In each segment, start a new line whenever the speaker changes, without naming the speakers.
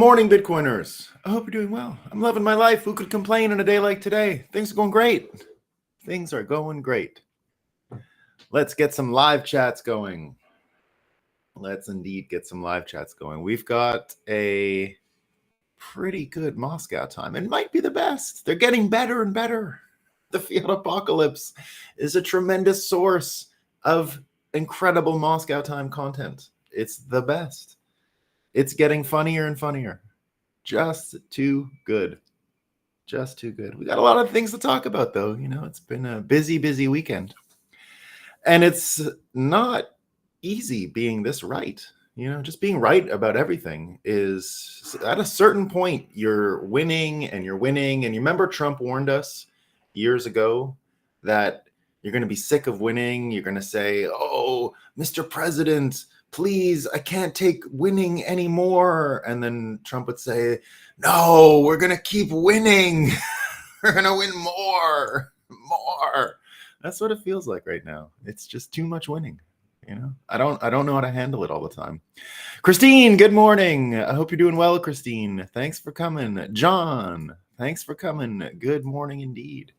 morning, Bitcoiners. I hope you're doing well. I'm loving my life. Who could complain on a day like today? Things are going great. Things are going great. Let's get some live chats going. Let's indeed get some live chats going. We've got a pretty good Moscow time. It might be the best. They're getting better and better. The Fiat Apocalypse is a tremendous source of incredible Moscow time content. It's the best. It's getting funnier and funnier. Just too good. Just too good. We got a lot of things to talk about, though. You know, it's been a busy, busy weekend. And it's not easy being this right. You know, just being right about everything is, at a certain point, you're winning and you're winning. And you remember Trump warned us years ago that you're going to be sick of winning. You're going to say, oh, Mr. President, please, I can't take winning anymore. And then Trump would say, no, we're going to keep winning. We're going to win more. That's what it feels like right now. It's just too much winning. You know, I don't know how to handle it all the time. Christine, good morning. I hope you're doing well, Christine. Thanks for coming. John, thanks for coming. Good morning indeed.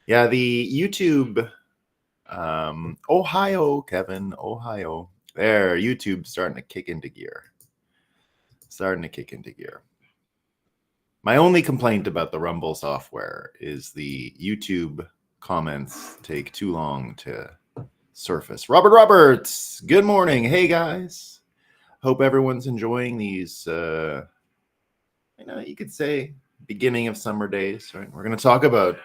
Yeah, the YouTube, Ohio, Kevin, Ohio. There, YouTube's starting to kick into gear. My only complaint about the Rumble software is the YouTube comments take too long to surface. Robert Roberts, good morning. Hey, guys. Hope everyone's enjoying these, you could say beginning of summer days, right? We're going to talk about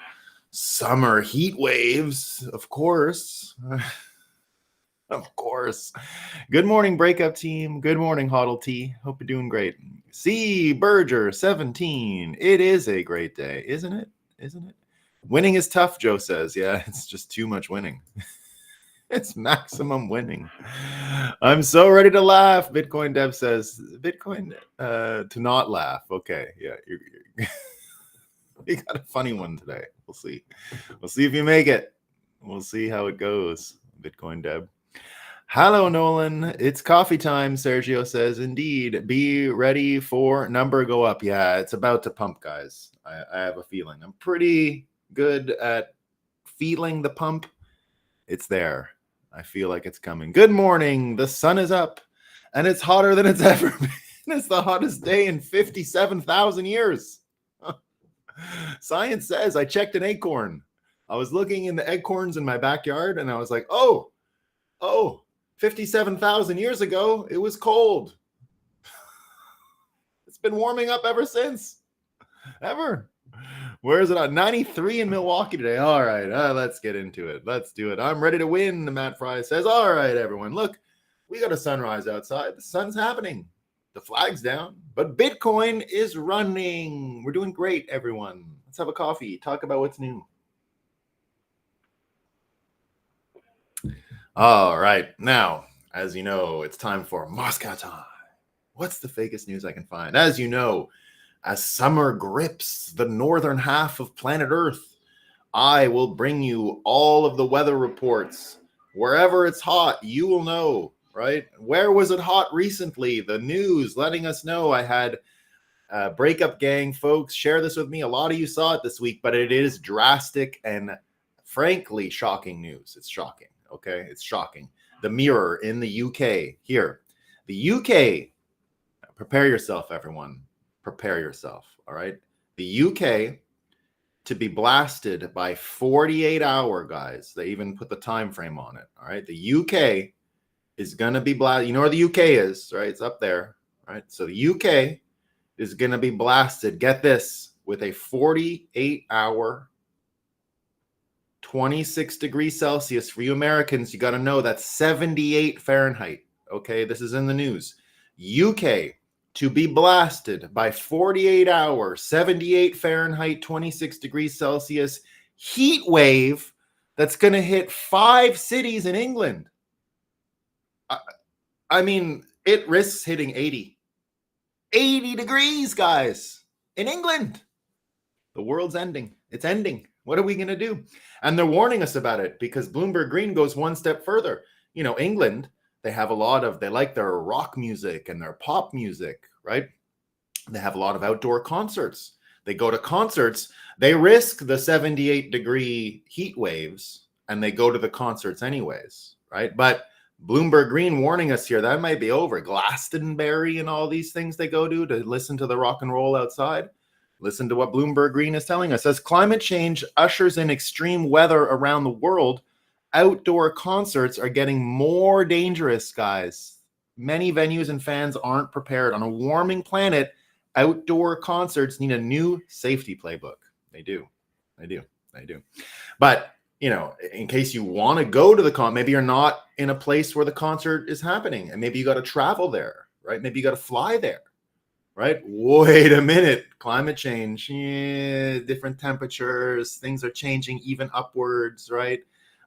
summer heat waves, of course. Of course. Good morning, Breakup team. Good morning, Hoddle T. Hope you're doing great. C. Berger, 17. It is a great day, isn't it? Winning is tough, Joe says. Yeah, it's just too much winning. It's maximum winning. I'm so ready to laugh. Bitcoin Dev says, Bitcoin to not laugh. Okay, yeah. You got a funny one today. We'll see. We'll see if you make it. We'll see how it goes, Bitcoin Dev. Hello, Nolan. It's coffee time, Sergio says. Indeed. Be ready for number go up. Yeah, it's about to pump, guys. I have a feeling. I'm pretty good at feeling the pump. It's there. I feel like it's coming. Good morning. The sun is up, and it's hotter than it's ever been. It's the hottest day in 57,000 years. Science says I checked an acorn. I was looking in the acorns in my backyard, and I was like, oh, 57,000 years ago, it was cold. It's been warming up ever since. Ever. Where is it at? 93 in Milwaukee today. All right, let's get into it. Let's do it. I'm ready to win, Matt Fry says. All right, everyone. Look, we got a sunrise outside. The sun's happening. The flag's down, but Bitcoin is running. We're doing great, everyone. Let's have a coffee. Talk about what's new. All right. Now, as you know, it's time for Moscow time. What's the fakest news I can find? As you know, as summer grips the northern half of planet Earth, I will bring you all of the weather reports. Wherever it's hot, you will know, right? Where was it hot recently? The news letting us know. I had Breakup gang folks share this with me. A lot of you saw it this week, but it is drastic and frankly shocking news. It's shocking. Okay, it's shocking. The Mirror in the UK here. The UK, prepare yourself, everyone. Prepare yourself, all right? The UK to be blasted by 48-hour, guys. They even put the time frame on it, all right? The UK is going to be blasted. You know where the UK is, right? It's up there, right? So the UK is going to be blasted, get this, with a 48-hour 26 degrees Celsius. For you Americans, you got to know that's 78 Fahrenheit. Okay, this is in the news. UK to be blasted by 48-hour, 78 Fahrenheit, 26 degrees Celsius heat wave that's going to hit 5 cities in England. I mean, it risks hitting 80. 80 degrees, guys, in England. The world's ending. It's ending. What are we going to do? And they're warning us about it because Bloomberg Green goes one step further. You know, England, they have they like their rock music and their pop music, right? They have a lot of outdoor concerts. They go to concerts. They risk the 78-degree heat waves, and they go to the concerts anyways, right? But Bloomberg Green warning us here, that might be over. Glastonbury and all these things they go to listen to the rock and roll outside. Listen to what Bloomberg Green is telling us. As climate change ushers in extreme weather around the world, outdoor concerts are getting more dangerous, guys. Many venues and fans aren't prepared. On a warming planet, outdoor concerts need a new safety playbook. They do. But, in case you want to go to the concert, maybe you're not in a place where the concert is happening, and maybe you got to travel there, right? Maybe you got to fly there, right? Wait a minute. Climate change, different temperatures, things are changing even upwards, right?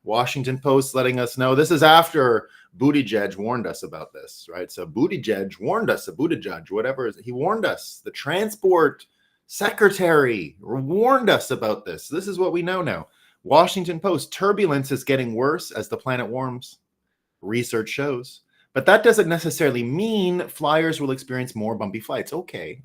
Washington Post letting us know. This is after Buttigieg warned us about this, right? So Buttigieg warned us, whatever it is, he warned us. The transport secretary warned us about this. This is what we know now. Washington Post, turbulence is getting worse as the planet warms, research shows. But that doesn't necessarily mean flyers will experience more bumpy flights. Okay.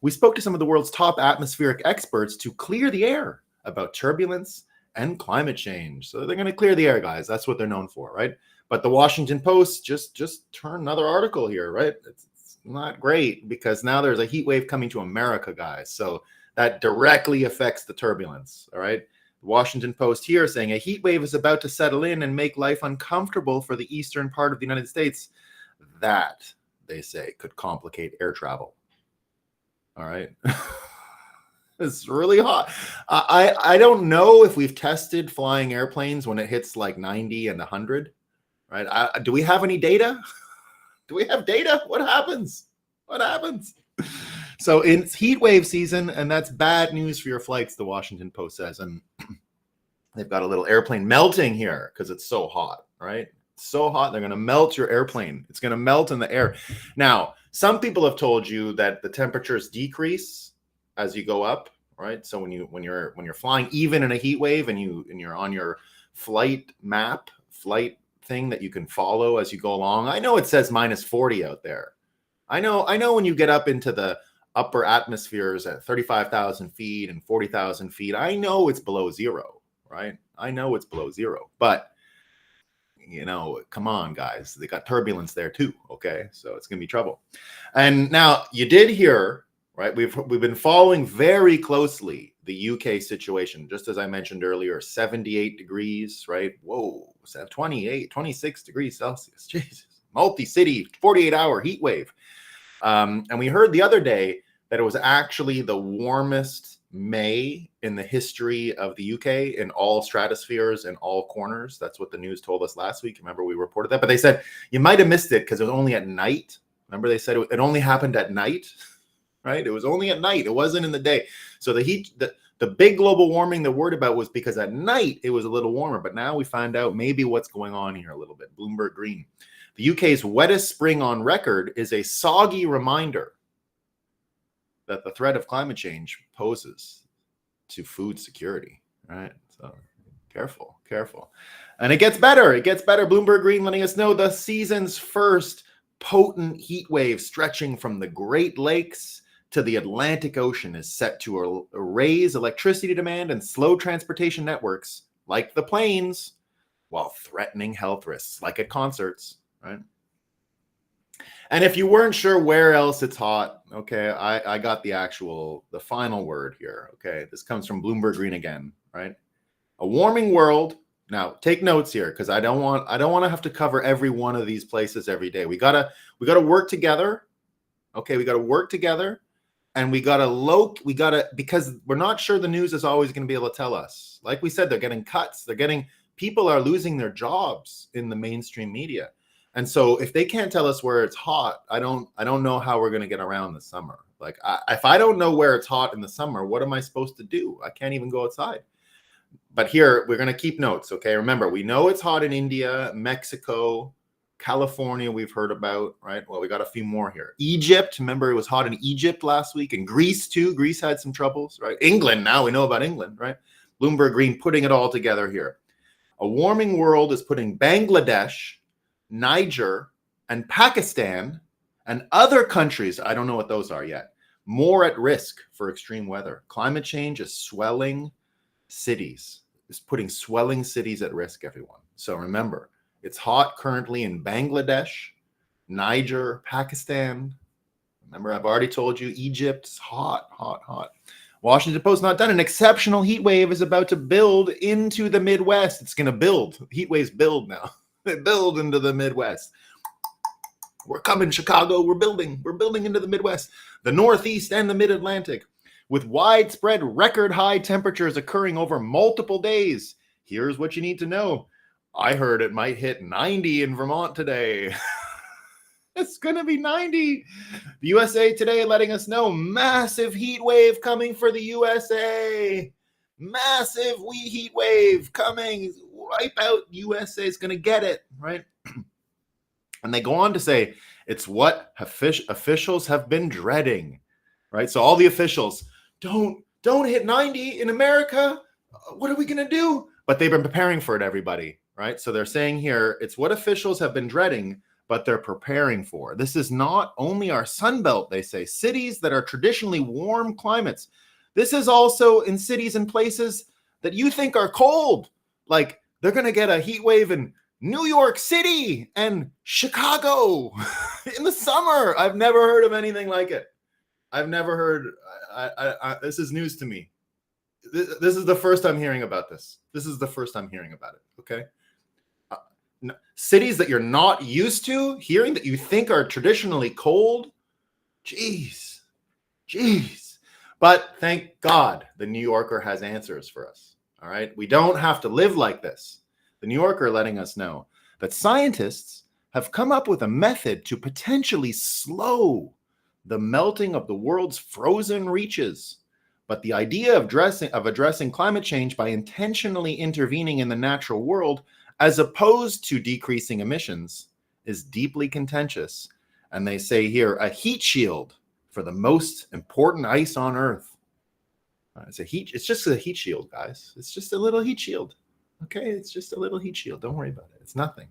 We spoke to some of the world's top atmospheric experts to clear the air about turbulence and climate change. So they're going to clear the air, guys. That's what they're known for, right? But the Washington Post just turn another article here, right? It's not great because now there's a heat wave coming to America, guys. So that directly affects the turbulence, all right? The Washington Post here saying a heat wave is about to settle in and make life uncomfortable for the eastern part of the United States. That, they say, could complicate air travel. All right. It's really hot. I don't know if we've tested flying airplanes when it hits like 90 and 100, right? Do we have any data? Do we have data? What happens? So it's heat wave season, and that's bad news for your flights, the Washington Post says. And they've got a little airplane melting here because it's so hot, right? It's so hot, they're going to melt your airplane. It's going to melt in the air. Now, some people have told you that the temperatures decrease as you go up, right? So when you're flying, even in a heat wave, and you're on your flight thing that you can follow as you go along. I know it says -40 out there. I know when you get up into the upper atmospheres at 35,000 feet and 40,000 feet, I know it's below zero, right? I know it's below zero, but come on, guys, they got turbulence there too. Okay, so it's gonna be trouble. And now you did hear, right? We've been following very closely the UK situation, just as I mentioned earlier, 78 degrees, right? Whoa, 26 degrees Celsius. Jesus, multi-city, 48-hour heat wave. And we heard the other day that it was actually the warmest May in the history of the UK in all stratospheres and all corners. That's what the news told us last week. Remember, we reported that, but they said you might have missed it because it was only at night. Remember, they said it only happened at night, right? It was only at night. It wasn't in the day. So the big global warming they're worried about was because at night it was a little warmer. But now we find out maybe what's going on here a little bit. Bloomberg Green. The UK's wettest spring on record is a soggy reminder that the threat of climate change poses to food security, right? So careful. And it gets better. Bloomberg Green letting us know the season's first potent heat wave stretching from the Great Lakes to the Atlantic Ocean is set to raise electricity demand and slow transportation networks like the planes while threatening health risks like at concerts, right? And if you weren't sure where else it's hot, okay, I got the final word here, okay? This comes from Bloomberg Green again, right? A warming world. Now, take notes here because I don't want to have to cover every one of these places every day. We gotta work together, okay? We gotta work together, and we gotta because we're not sure the news is always going to be able to tell us. Like we said, they're getting cuts. People are losing their jobs in the mainstream media. And so if they can't tell us where it's hot, I don't know how we're going to get around the summer. Like if I don't know where it's hot in the summer, what am I supposed to do? I can't even go outside. But here we're going to keep notes. Okay. Remember, we know it's hot in India, Mexico, California. We've heard about, right? Well, we got a few more here. Egypt. Remember, it was hot in Egypt last week, and Greece too. Greece had some troubles, right? England. Now we know about England, right? Bloomberg Green putting it all together here. A warming world is putting Bangladesh, Niger, and Pakistan, and other countries, I don't know what those are yet, more at risk for extreme weather. Climate change is swelling cities, is putting swelling cities at risk, everyone. So remember, it's hot currently in Bangladesh, Niger, Pakistan. Remember, I've already told you, Egypt's hot, hot, hot. Washington Post not done. An exceptional heat wave is about to build into the Midwest. It's going to build. Heat waves build now. They build into the Midwest. We're coming, Chicago. We're building. We're building into the Midwest, the Northeast, and the Mid-Atlantic, with widespread record high temperatures occurring over multiple days. Here's what you need to know. I heard it might hit 90 in Vermont today. It's going to be 90. The USA Today letting us know massive heat wave coming for the USA. Massive heat wave coming. Wipe out. USA is going to get it, right? And they go on to say it's what officials have been dreading, right? So all the officials, don't hit 90 in America. What are we going to do? But they've been preparing for it, everybody, right? So they're saying here, it's what officials have been dreading, but they're preparing for. This is not only our Sunbelt, they say, cities that are traditionally warm climates. This is also in cities and places that you think are cold. Like they're going to get a heat wave in New York City and Chicago in the summer. I've never heard of anything like it. I've never heard. This is news to me. This is the first I'm hearing about this. This is the first I'm hearing about it. Okay. Cities that you're not used to hearing, that you think are traditionally cold. Jeez. But thank God the New Yorker has answers for us. All right. We don't have to live like this. The New Yorker letting us know that scientists have come up with a method to potentially slow the melting of the world's frozen reaches. But the idea of addressing climate change by intentionally intervening in the natural world, as opposed to decreasing emissions, is deeply contentious. And they say here, a heat shield for the most important ice on Earth. It's just a heat shield, guys. It's just a little heat shield. Okay, it's just a little heat shield. Don't worry about it. It's nothing.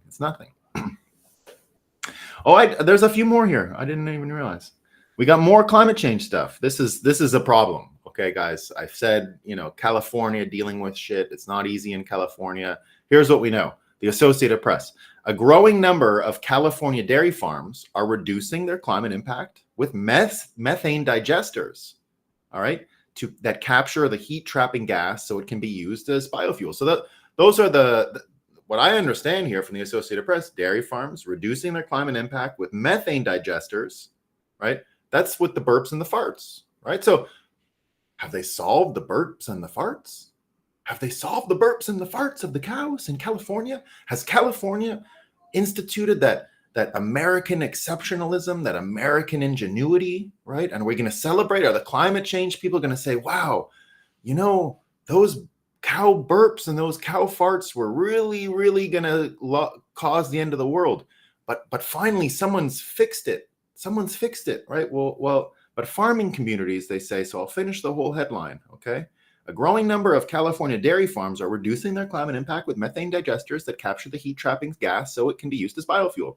There's a few more here. I didn't even realize. We got more climate change stuff. This is a problem. Okay, guys. I've said, California dealing with shit. It's not easy in California. Here's what we know. The Associated Press. A growing number of California dairy farms are reducing their climate impact with methane digesters. All right, that capture the heat trapping gas so it can be used as biofuel. So those are what I understand here from the Associated Press. Dairy farms reducing their climate impact with methane digesters, right? That's with the burps and the farts, right? So have they solved the burps and the farts? Have they solved the burps and the farts of the cows in California? Has California instituted that American exceptionalism, that American ingenuity, right? And we're going to celebrate? Are the climate change people going to say, wow, those cow burps and those cow farts were really, really going to cause the end of the world? But finally, someone's fixed it. Right? Well, but farming communities, they say, so I'll finish the whole headline, okay? A growing number of California dairy farms are reducing their climate impact with methane digesters that capture the heat trapping gas so it can be used as biofuel.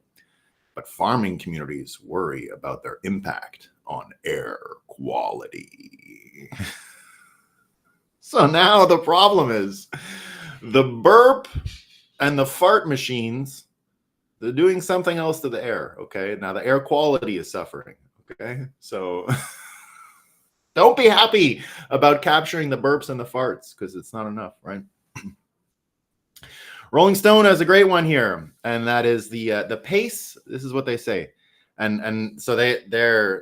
But farming communities worry about their impact on air quality. So now the problem is the burp and the fart machines, they're doing something else to the air, okay? Now the air quality is suffering, okay? So don't be happy about capturing the burps and the farts because it's not enough, right? Rolling Stone has a great one here, and that is the pace. This is what they say, and so they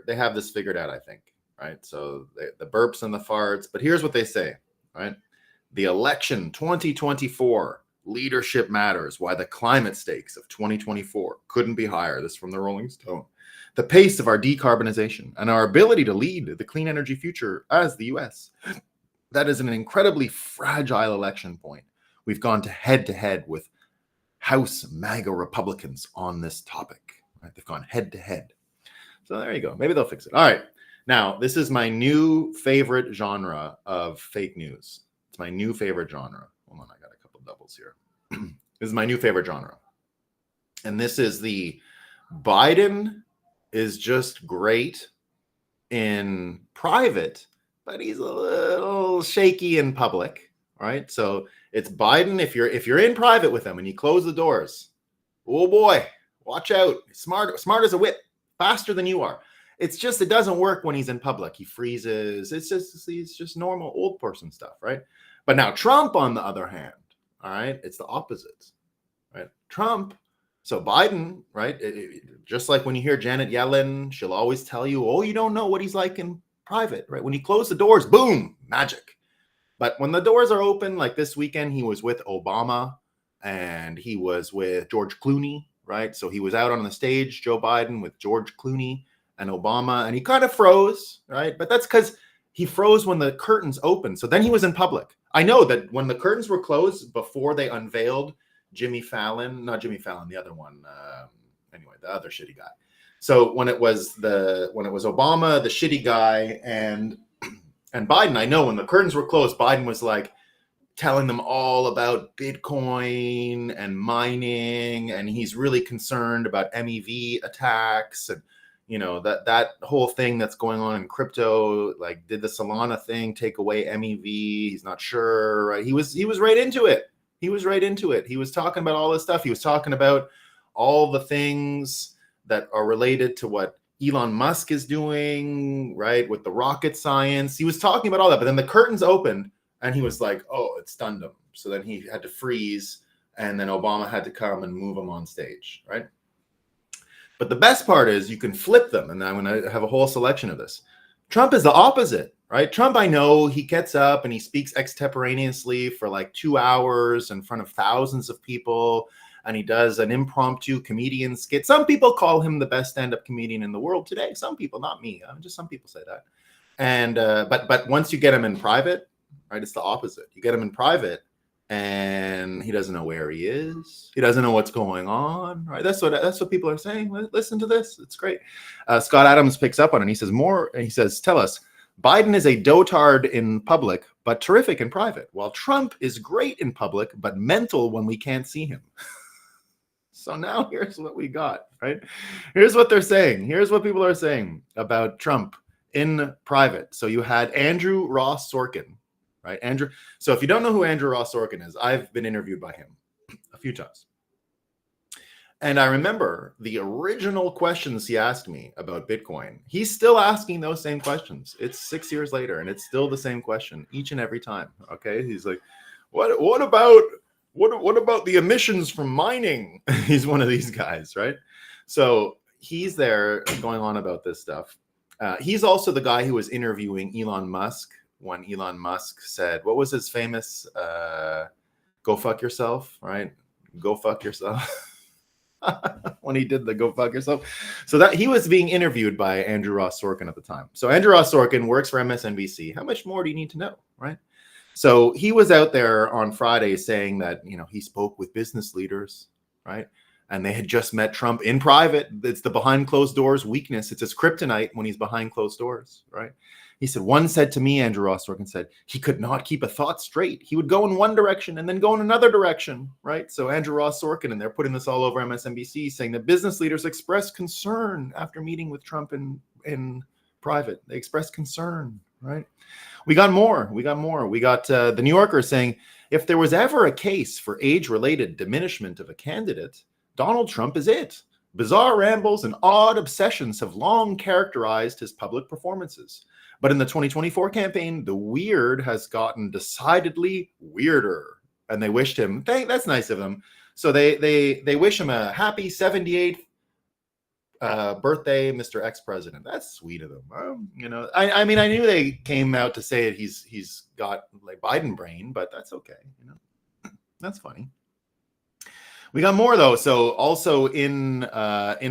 have this figured out, I think, right? So the burps and the farts, but here's what they say, right? The election 2024 leadership matters. Why the climate stakes of 2024 couldn't be higher. This is from the Rolling Stone. The pace of our decarbonization and our ability to lead the clean energy future as the U.S. That is an incredibly fragile election point. We've gone head to head with House MAGA Republicans on this topic. Right? They've gone head to head. So there you go. Maybe they'll fix it. All right. Now, this is my new favorite genre of fake news. It's my new favorite genre. Hold on, I got a couple doubles here. This is my new favorite genre. And this is the Biden is just great in private, but he's a little shaky in public, right? So it's Biden. If you're in private with him and you close the doors, oh boy, watch out. Smart as a whip, faster than you are. It's just it doesn't work when he's in public. He freezes. He's just normal old person stuff, right? But now Trump, on the other hand, all right, it's the opposite, right? Trump. So Biden, right? Just like when you hear Janet Yellen, she'll always tell you, "Oh, you don't know what he's like in private," right? When you close the doors, boom, magic. But when the doors are open, like this weekend, he was with Obama and he was with George Clooney, right? So he was out on the stage, Joe Biden with George Clooney and Obama, and he kind of froze, right? But that's because he froze when the curtains opened. So then he was in public. I know that when the curtains were closed before they unveiled Jimmy Fallon, not Jimmy Fallon, the other one, anyway, the other shitty guy. So when it was Obama, the shitty guy, and Biden, I know when the curtains were closed, Biden was like telling them all about Bitcoin and mining, and he's really concerned about MEV attacks and that whole thing that's going on in crypto. Like, did the Solana thing take away MEV? He's not sure. Right? He was right into it. He was right into it. He was talking about all this stuff. He was talking about all the things that are related to what Elon Musk is doing, right, with the rocket science. He was talking about all that, but then the curtains opened and he was like, oh, it stunned him. So then he had to freeze, and then Obama had to come and move him on stage, right? But the best part is you can flip them, and I'm going to have a whole selection of this. Trump is the opposite, right? Trump, I know, he gets up and he speaks extemporaneously for like 2 hours in front of thousands of people, and he does an impromptu comedian skit. Some people call him the best stand-up comedian in the world today. Some people, not me. Just some people say that. And but once you get him in private, right, it's the opposite. You get him in private, and he doesn't know where he is. He doesn't know what's going on, right? That's what people are saying. Listen to this. It's great. Scott Adams picks up on it. He says more. He says, tell us, Biden is a dotard in public, but terrific in private, while Trump is great in public, but mental when we can't see him. So now here's what we got, right? Here's what they're saying. Here's what people are saying about Trump in private. So you had Andrew Ross Sorkin, right? Andrew. So if you don't know who Andrew Ross Sorkin is, I've been interviewed by him a few times. And I remember the original questions he asked me about Bitcoin. He's still asking those same questions. It's 6 years later, and it's still the same question each and every time. Okay. He's like, what about the emissions from mining? He's one of these guys, right? So he's there going on about this stuff. He's also the guy who was interviewing Elon Musk when Elon Musk said, what was his famous, go fuck yourself, right? Go fuck yourself. When he did the go fuck yourself. So that he was being interviewed by Andrew Ross Sorkin at the time. So Andrew Ross Sorkin works for MSNBC. How much more do you need to know, right? So he was out there on Friday saying that, he spoke with business leaders, right? And they had just met Trump in private. It's the behind closed doors weakness. It's his kryptonite when he's behind closed doors, right? He said, one said to me, Andrew Ross Sorkin said, he could not keep a thought straight. He would go in one direction and then go in another direction, right? So Andrew Ross Sorkin, and they're putting this all over MSNBC, saying that business leaders expressed concern after meeting with Trump in private. They expressed concern, right? We got more. We got the New Yorker saying, if there was ever a case for age-related diminishment of a candidate, Donald Trump is it. Bizarre rambles and odd obsessions have long characterized his public performances. But in the 2024 campaign, the weird has gotten decidedly weirder. And they wished him, that's nice of them. So they wish him a happy 78th birthday, Mr. Ex-President. That's sweet of them. I mean, I knew they came out to say that he's got like Biden brain, but that's okay. That's funny. We got more though. So also in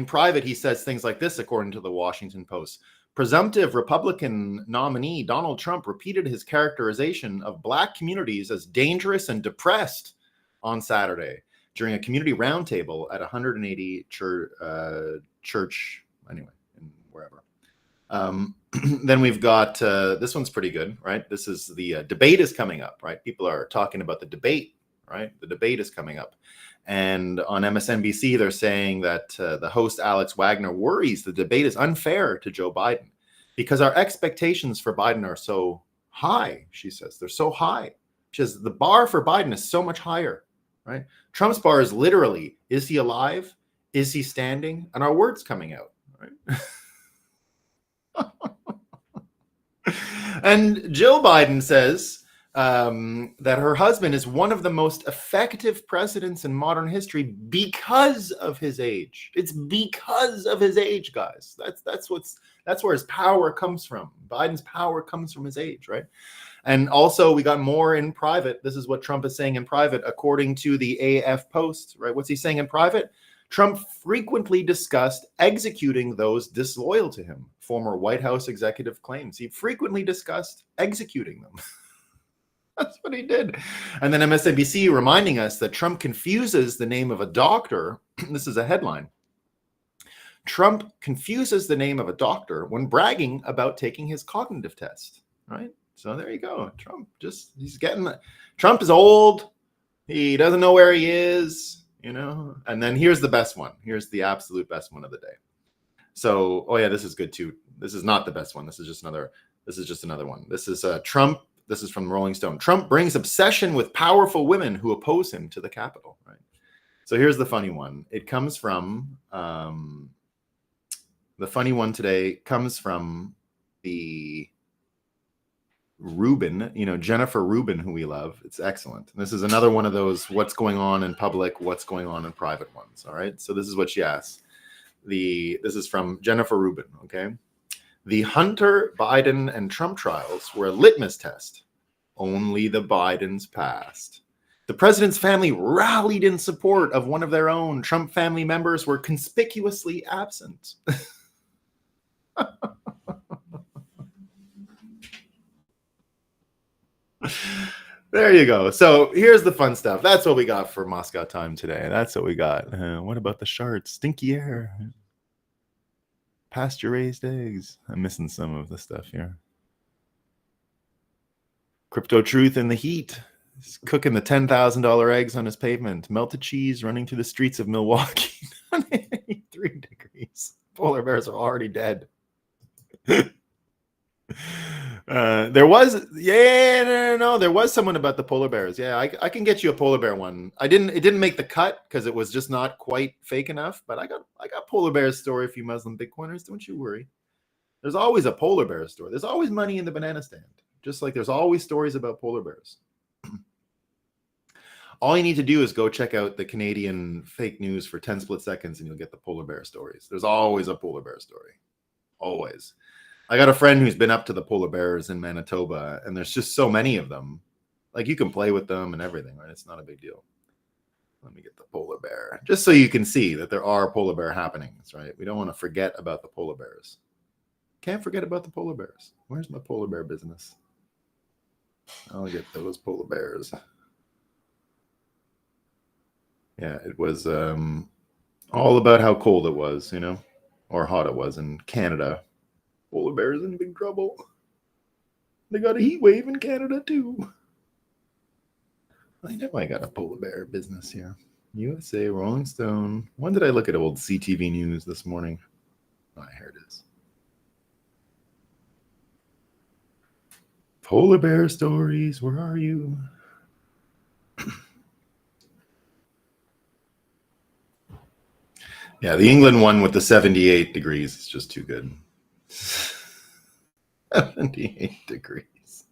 private, he says things like this, according to the Washington Post. Presumptive Republican nominee Donald Trump repeated his characterization of Black communities as dangerous and depressed on Saturday during a community roundtable at 180 church, anyway, wherever. Then we've got, this one's pretty good, right? This is the debate is coming up, right? People are talking about the debate, right? The debate is coming up. And on MSNBC, they're saying that the host, Alex Wagner, worries the debate is unfair to Joe Biden. because our expectations for Biden are so high, she says. They're so high. She says the bar for Biden is so much higher, right? Trump's bar is literally, is he alive? Is he standing? And our words coming out, right? And Jill Biden says that her husband is one of the most effective presidents in modern history because of his age. It's because of his age, guys. That's where his power comes from. Biden's power comes from his age, right? And also, we got more in private. This is what Trump is saying in private, according to the AF Post, right? What's he saying in private? Trump frequently discussed executing those disloyal to him. Former White House executive claims he frequently discussed executing them. That's what he did. And then MSNBC reminding us that Trump confuses the name of a doctor. This is a headline. Trump confuses the name of a doctor when bragging about taking his cognitive test, right? So there you go. Trump Trump is old. He doesn't know where he is. And then here's the best one. Here's the absolute best one of the day. So, oh yeah, this is good too. This is not the best one. This is just another one. This is Trump. This is from Rolling Stone. Trump brings obsession with powerful women who oppose him to the Capitol. Right. So here's the funny one. It comes from the funny one today comes from the Rubin, Jennifer Rubin, who we love. It's excellent. And this is another one of those what's going on in public, what's going on in private ones. All right. So this is what she asks. This is from Jennifer Rubin. Okay. The Hunter, Biden, and Trump trials were a litmus test. Only the Bidens passed. The president's family rallied in support of one of their own. Trump family members were conspicuously absent. There you go. So here's the fun stuff. That's what we got for Moscow time today. That's what we got. What about the shards? Stinky air. Pasture-raised eggs. I'm missing some of the stuff here. Crypto truth in the heat. He's cooking the $10,000 eggs on his pavement. Melted cheese running through the streets of Milwaukee. 3 degrees. Polar bears are already dead. There was there was someone about the polar bears. Yeah, I can get you a polar bear one. It didn't make the cut because it was just not quite fake enough, but I got polar bears story for you Muslim Bitcoiners. Don't you worry. There's always a polar bear story. There's always money in the banana stand, just like there's always stories about polar bears. All you need to do is go check out the Canadian fake news for 10 split seconds and you'll get the polar bear stories. There's always a polar bear story. Always. I got a friend who's been up to the polar bears in Manitoba, and there's just so many of them. Like, you can play with them and everything, right? It's not a big deal. Let me get the polar bear, just so you can see that there are polar bear happenings, right? We don't want to forget about the polar bears. Can't forget about the polar bears. Where's my polar bear business? I'll get those polar bears. Yeah, it was all about how cold it was, or hot it was in Canada. Polar bears in big trouble. They got a heat wave in Canada too. I know I got a polar bear business here. USA, Rolling Stone. When did I look at old CTV News this morning? Oh, here it is. Polar bear stories. Where are you? Yeah, the England one with the 78 degrees is just too good. 78 degrees.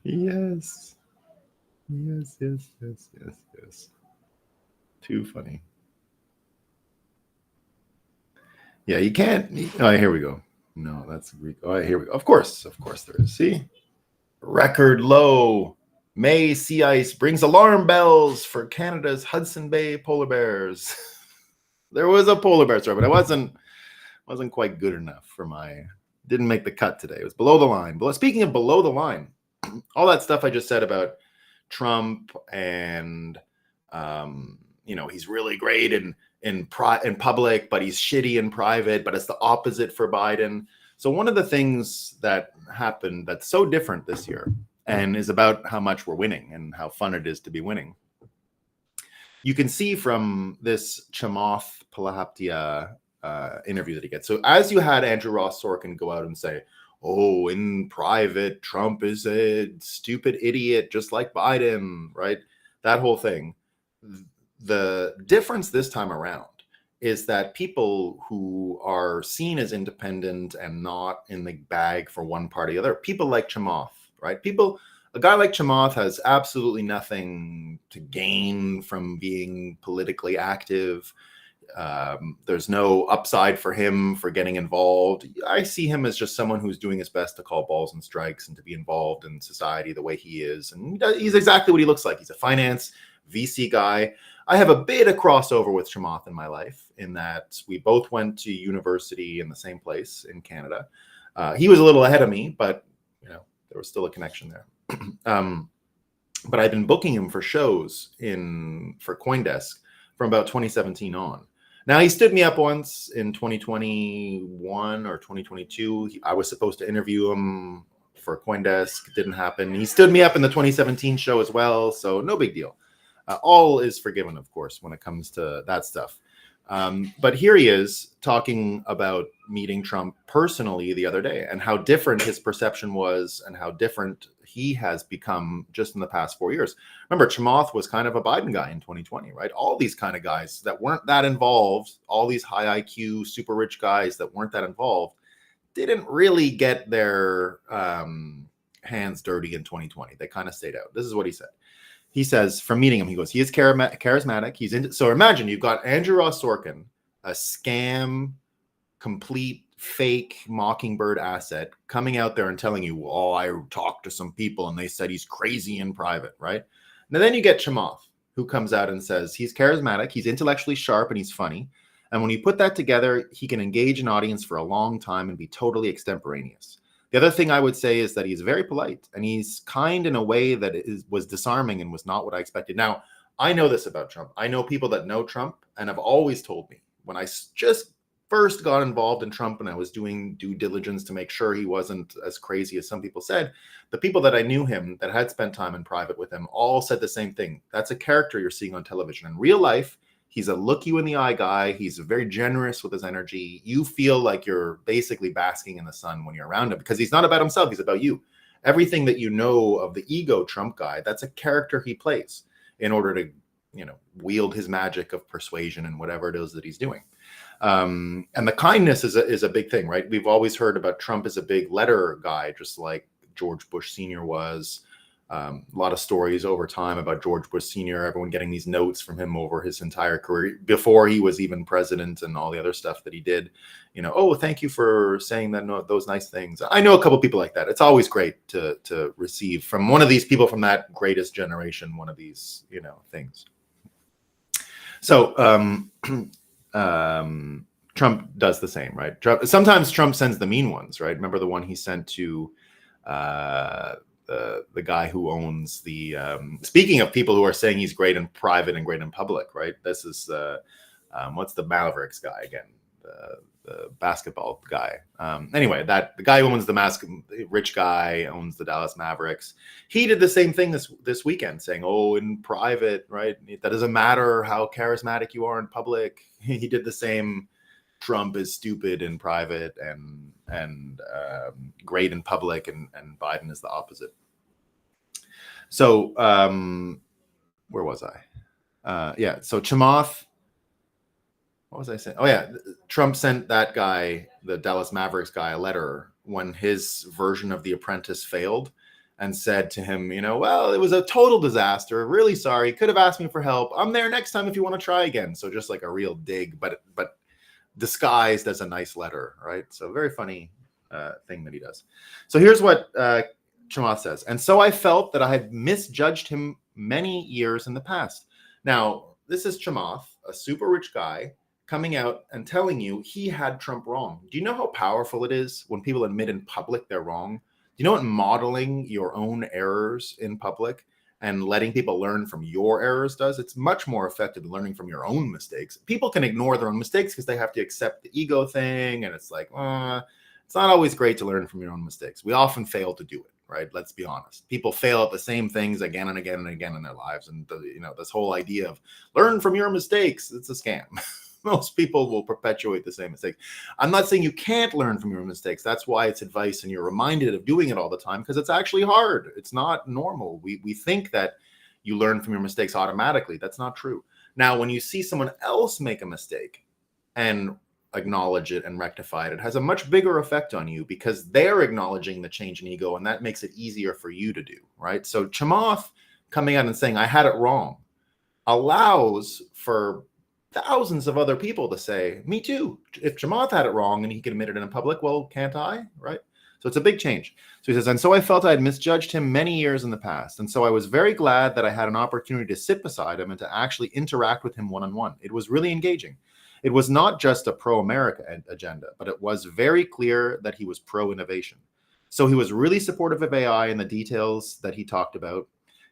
Yes. Too funny. Yeah, you can't. Oh, here we go. No, that's Greek. Oh, here we go. Of course there is. See? Record low. May sea ice brings alarm bells for Canada's Hudson Bay polar bears. There was a polar bear story, but it wasn't quite good enough for didn't make the cut today. It was below the line. But speaking of below the line, all that stuff I just said about Trump and he's really great in public, but he's shitty in private, but it's the opposite for Biden. So one of the things that happened that's so different this year and is about how much we're winning and how fun it is to be winning. You can see from this Chamath Palihapitiya interview that he gets. So as you had Andrew Ross Sorkin go out and say, oh, in private, Trump is a stupid idiot, just like Biden, right? That whole thing. The difference this time around is that people who are seen as independent and not in the bag for one party or the other, people like Chamath, right? A guy like Chamath has absolutely nothing to gain from being politically active. There's no upside for him for getting involved. I see him as just someone who's doing his best to call balls and strikes and to be involved in society the way he is. And he's exactly what he looks like. He's a finance VC guy. I have a bit of crossover with Chamath in my life in that we both went to university in the same place in Canada. He was a little ahead of me, but there was still a connection there. But I've been booking him for shows for CoinDesk from about 2017 on. Now, he stood me up once in 2021 or 2022. I was supposed to interview him for CoinDesk. It didn't happen. He stood me up in the 2017 show as well, so no big deal. All is forgiven, of course, when it comes to that stuff. But here he is talking about meeting Trump personally the other day and how different his perception was and how different he has become just in the past 4 years. Remember, Chamath was kind of a Biden guy in 2020, right? All these kind of guys that weren't that involved, all these high IQ, super rich guys that weren't that involved, didn't really get their hands dirty in 2020. They kind of stayed out. This is what he said. He says, from meeting him, he goes, he is charismatic. So imagine you've got Andrew Ross Sorkin, a scam, complete fake mockingbird asset, coming out there and telling you, oh, I talked to some people and they said he's crazy in private, right? Now then you get Chamath, who comes out and says he's charismatic, he's intellectually sharp, and he's funny. And when you put that together, he can engage an audience for a long time and be totally extemporaneous. The other thing I would say is that he's very polite and he's kind in a way that was disarming and was not what I expected. Now, I know this about Trump. I know people that know Trump and have always told me when I just first got involved in Trump and I was doing due diligence to make sure he wasn't as crazy as some people said, the people that I knew him that had spent time in private with him all said the same thing. That's a character you're seeing on television. In real life, he's a look you in the eye guy. He's very generous with his energy. You feel like you're basically basking in the sun when you're around him because he's not about himself. He's about you. Everything that you know of the ego Trump guy, that's a character he plays in order to, wield his magic of persuasion and whatever it is that he's doing. And the kindness is a big thing, right? We've always heard about Trump as a big letter guy, just like George Bush Sr. was. A lot of stories over time about George Bush Sr., everyone getting these notes from him over his entire career before he was even president and all the other stuff that he did. Oh, thank you for saying those nice things. I know a couple people like that. It's always great to receive from one of these people from that greatest generation, one of these, things. So Trump does the same, right? Sometimes Trump sends the mean ones, right? Remember the one he sent to the guy who owns the speaking of people who are saying he's great in private and great in public, right? This is what's the Mavericks guy again, the basketball guy. Anyway, the guy who owns the rich guy owns the Dallas Mavericks. He did the same thing this weekend, saying, oh, in private, right, that doesn't matter how charismatic you are in public. He did the same. Trump is stupid in private and great in public, and Biden is the opposite. So where was I? So Chamath, what was I saying? Oh yeah, Trump sent that guy, the Dallas Mavericks guy, a letter when his version of The Apprentice failed and said to him, well, it was a total disaster. Really sorry. Could have asked me for help. I'm there next time if you want to try again. So just like a real dig, but disguised as a nice letter, right? So very funny thing that he does. So here's what Chamath says. And so I felt that I had misjudged him many years in the past. Now, this is Chamath, a super rich guy, coming out and telling you he had Trump wrong. Do you know how powerful it is when people admit in public they're wrong? Do you know what modeling your own errors in public and letting people learn from your errors does? It's much more effective than learning from your own mistakes. People can ignore their own mistakes because they have to accept the ego thing. And it's like, it's not always great to learn from your own mistakes. We often fail to do it, right? Let's be honest. People fail at the same things again and again and again in their lives. And, this whole idea of learn from your mistakes, it's a scam. Most people will perpetuate the same mistake. I'm not saying you can't learn from your mistakes. That's why it's advice and you're reminded of doing it all the time, because it's actually hard. It's not normal. We think that you learn from your mistakes automatically. That's not true. Now, when you see someone else make a mistake and acknowledge it and rectify it, it has a much bigger effect on you because they're acknowledging the change in ego, and that makes it easier for you to do, right? So Chamath coming out and saying, I had it wrong, allows for thousands of other people to say, me too. If Chamath had it wrong and he can admit it in public, well, can't I, right? So it's a big change. So he says, and so I felt I had misjudged him many years in the past. And so I was very glad that I had an opportunity to sit beside him and to actually interact with him one-on-one. It was really engaging. It was not just a pro-America agenda, but it was very clear that he was pro-innovation. So he was really supportive of AI and the details that he talked about.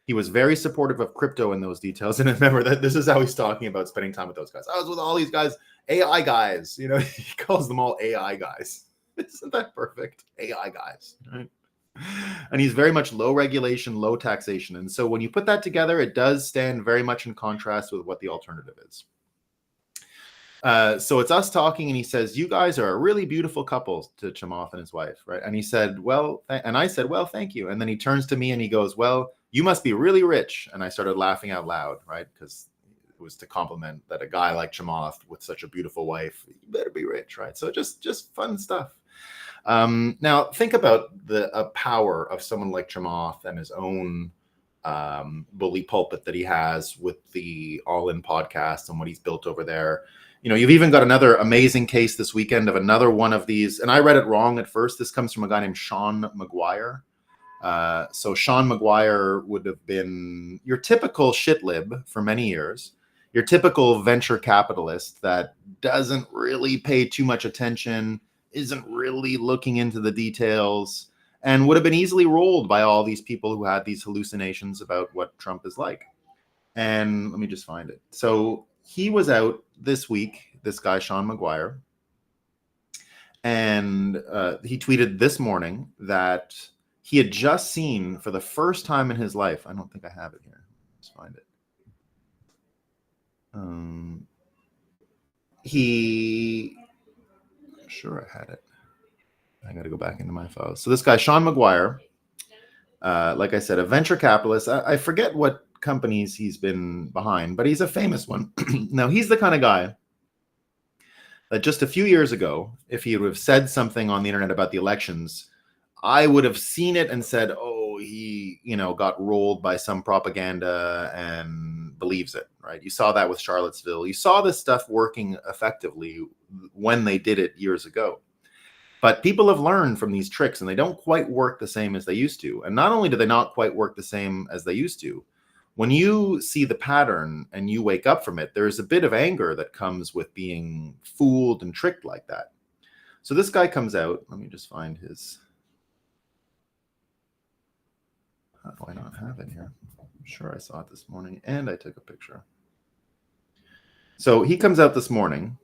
He was very supportive of crypto in those details. And remember that this is how he's talking about spending time with those guys. I was with all these guys, AI guys, you know, he calls them all AI guys. Isn't that perfect? AI guys, right? And he's very much low regulation, low taxation. And so when you put that together, it does stand very much in contrast with what the alternative is. So it's us talking, and he says, you guys are a really beautiful couple, to Chamath and his wife, right? And he said, well, and I said, well, thank you. And then he turns to me and he goes, well, you must be really rich. And I started laughing out loud, right? Because it was to compliment that a guy like Chamath with such a beautiful wife, you better be rich, right? So just fun stuff. Now think about the power of someone like Chamath and his own bully pulpit that he has with the All In podcast and what he's built over there. You know, you've even got another amazing case this weekend of another one of these, and I read it wrong at first. This comes from a guy named Sean McGuire. So Sean McGuire would have been your typical shit lib for many years, your typical venture capitalist that doesn't really pay too much attention, isn't really looking into the details, and would have been easily rolled by all these people who had these hallucinations about what Trump is like. And let me just find it. So he was out this week, this guy, Sean McGuire, and he tweeted this morning that he had just seen for the first time in his life, I don't think I have it here. Let's find it. I'm sure I had it. I got to go back into my files. So this guy, Sean McGuire, like I said, a venture capitalist. I forget what companies he's been behind, but he's a famous one. Now, he's the kind of guy that just a few years ago, if he would have said something on the internet about the elections, I would have seen it and said, oh, he, you know, got rolled by some propaganda and believes it, right? You saw that with Charlottesville. You saw this stuff working effectively when they did it years ago. But people have learned from these tricks, and they don't quite work the same as they used to. And not only do they not quite work the same as they used to, when you see the pattern and you wake up from it, there's a bit of anger that comes with being fooled and tricked like that. So this guy comes out. Let me just find his. How do I not have it here? I'm sure I saw it this morning, and I took a picture. So he comes out this morning,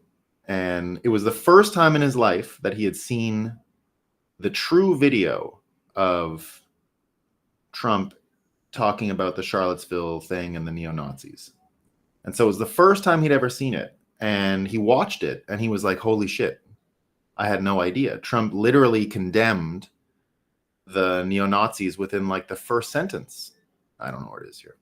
and it was the first time in his life that he had seen the true video of Trump talking about the Charlottesville thing and the neo-Nazis. And so it was the first time he'd ever seen it. And he watched it, and he was like, holy shit, I had no idea. Trump literally condemned the neo-Nazis within like the first sentence. I don't know where it is here.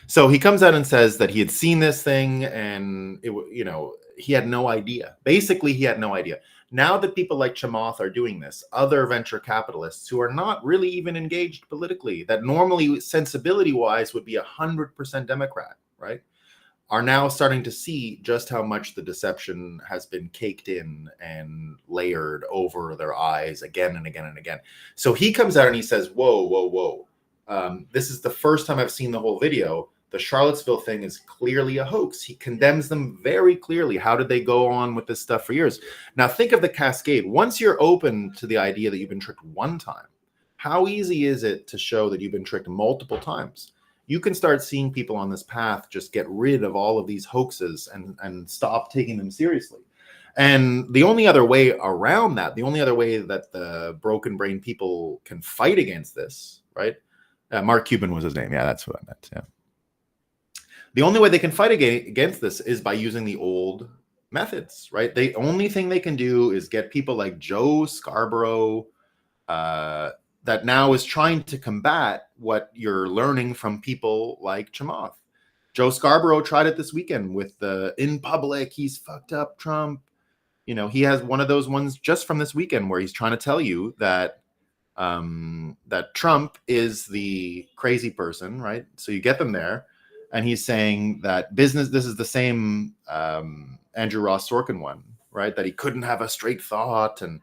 So he comes out and says that he had seen this thing, and it, you know, he had no idea. Basically, he had no idea. Now that people like Chamath are doing this, other venture capitalists who are not really even engaged politically, that normally sensibility-wise would be 100% Democrat, right, are now starting to see just how much the deception has been caked in and layered over their eyes again and again and again. So he comes out and he says, whoa, whoa, whoa. This is the first time I've seen the whole video. The Charlottesville thing is clearly a hoax. He condemns them very clearly. How did they go on with this stuff for years? Now think of the cascade. Once you're open to the idea that you've been tricked one time, how easy is it to show that you've been tricked multiple times? You can start seeing people on this path just get rid of all of these hoaxes and stop taking them seriously. And the only other way around that, the only other way that the broken brain people can fight against this, right? Mark Cuban was his name. Yeah, that's what I meant. Yeah. The only way they can fight against this is by using the old methods, right? The only thing they can do is get people like Joe Scarborough, that now is trying to combat what you're learning from people like Chamath. Joe Scarborough tried it this weekend with the in public, he's fucked up Trump. He has one of those ones just from this weekend where he's trying to tell you that that Trump is the crazy person, right? So you get them there, and he's saying that business. This is the same Andrew Ross Sorkin one, right? That he couldn't have a straight thought, and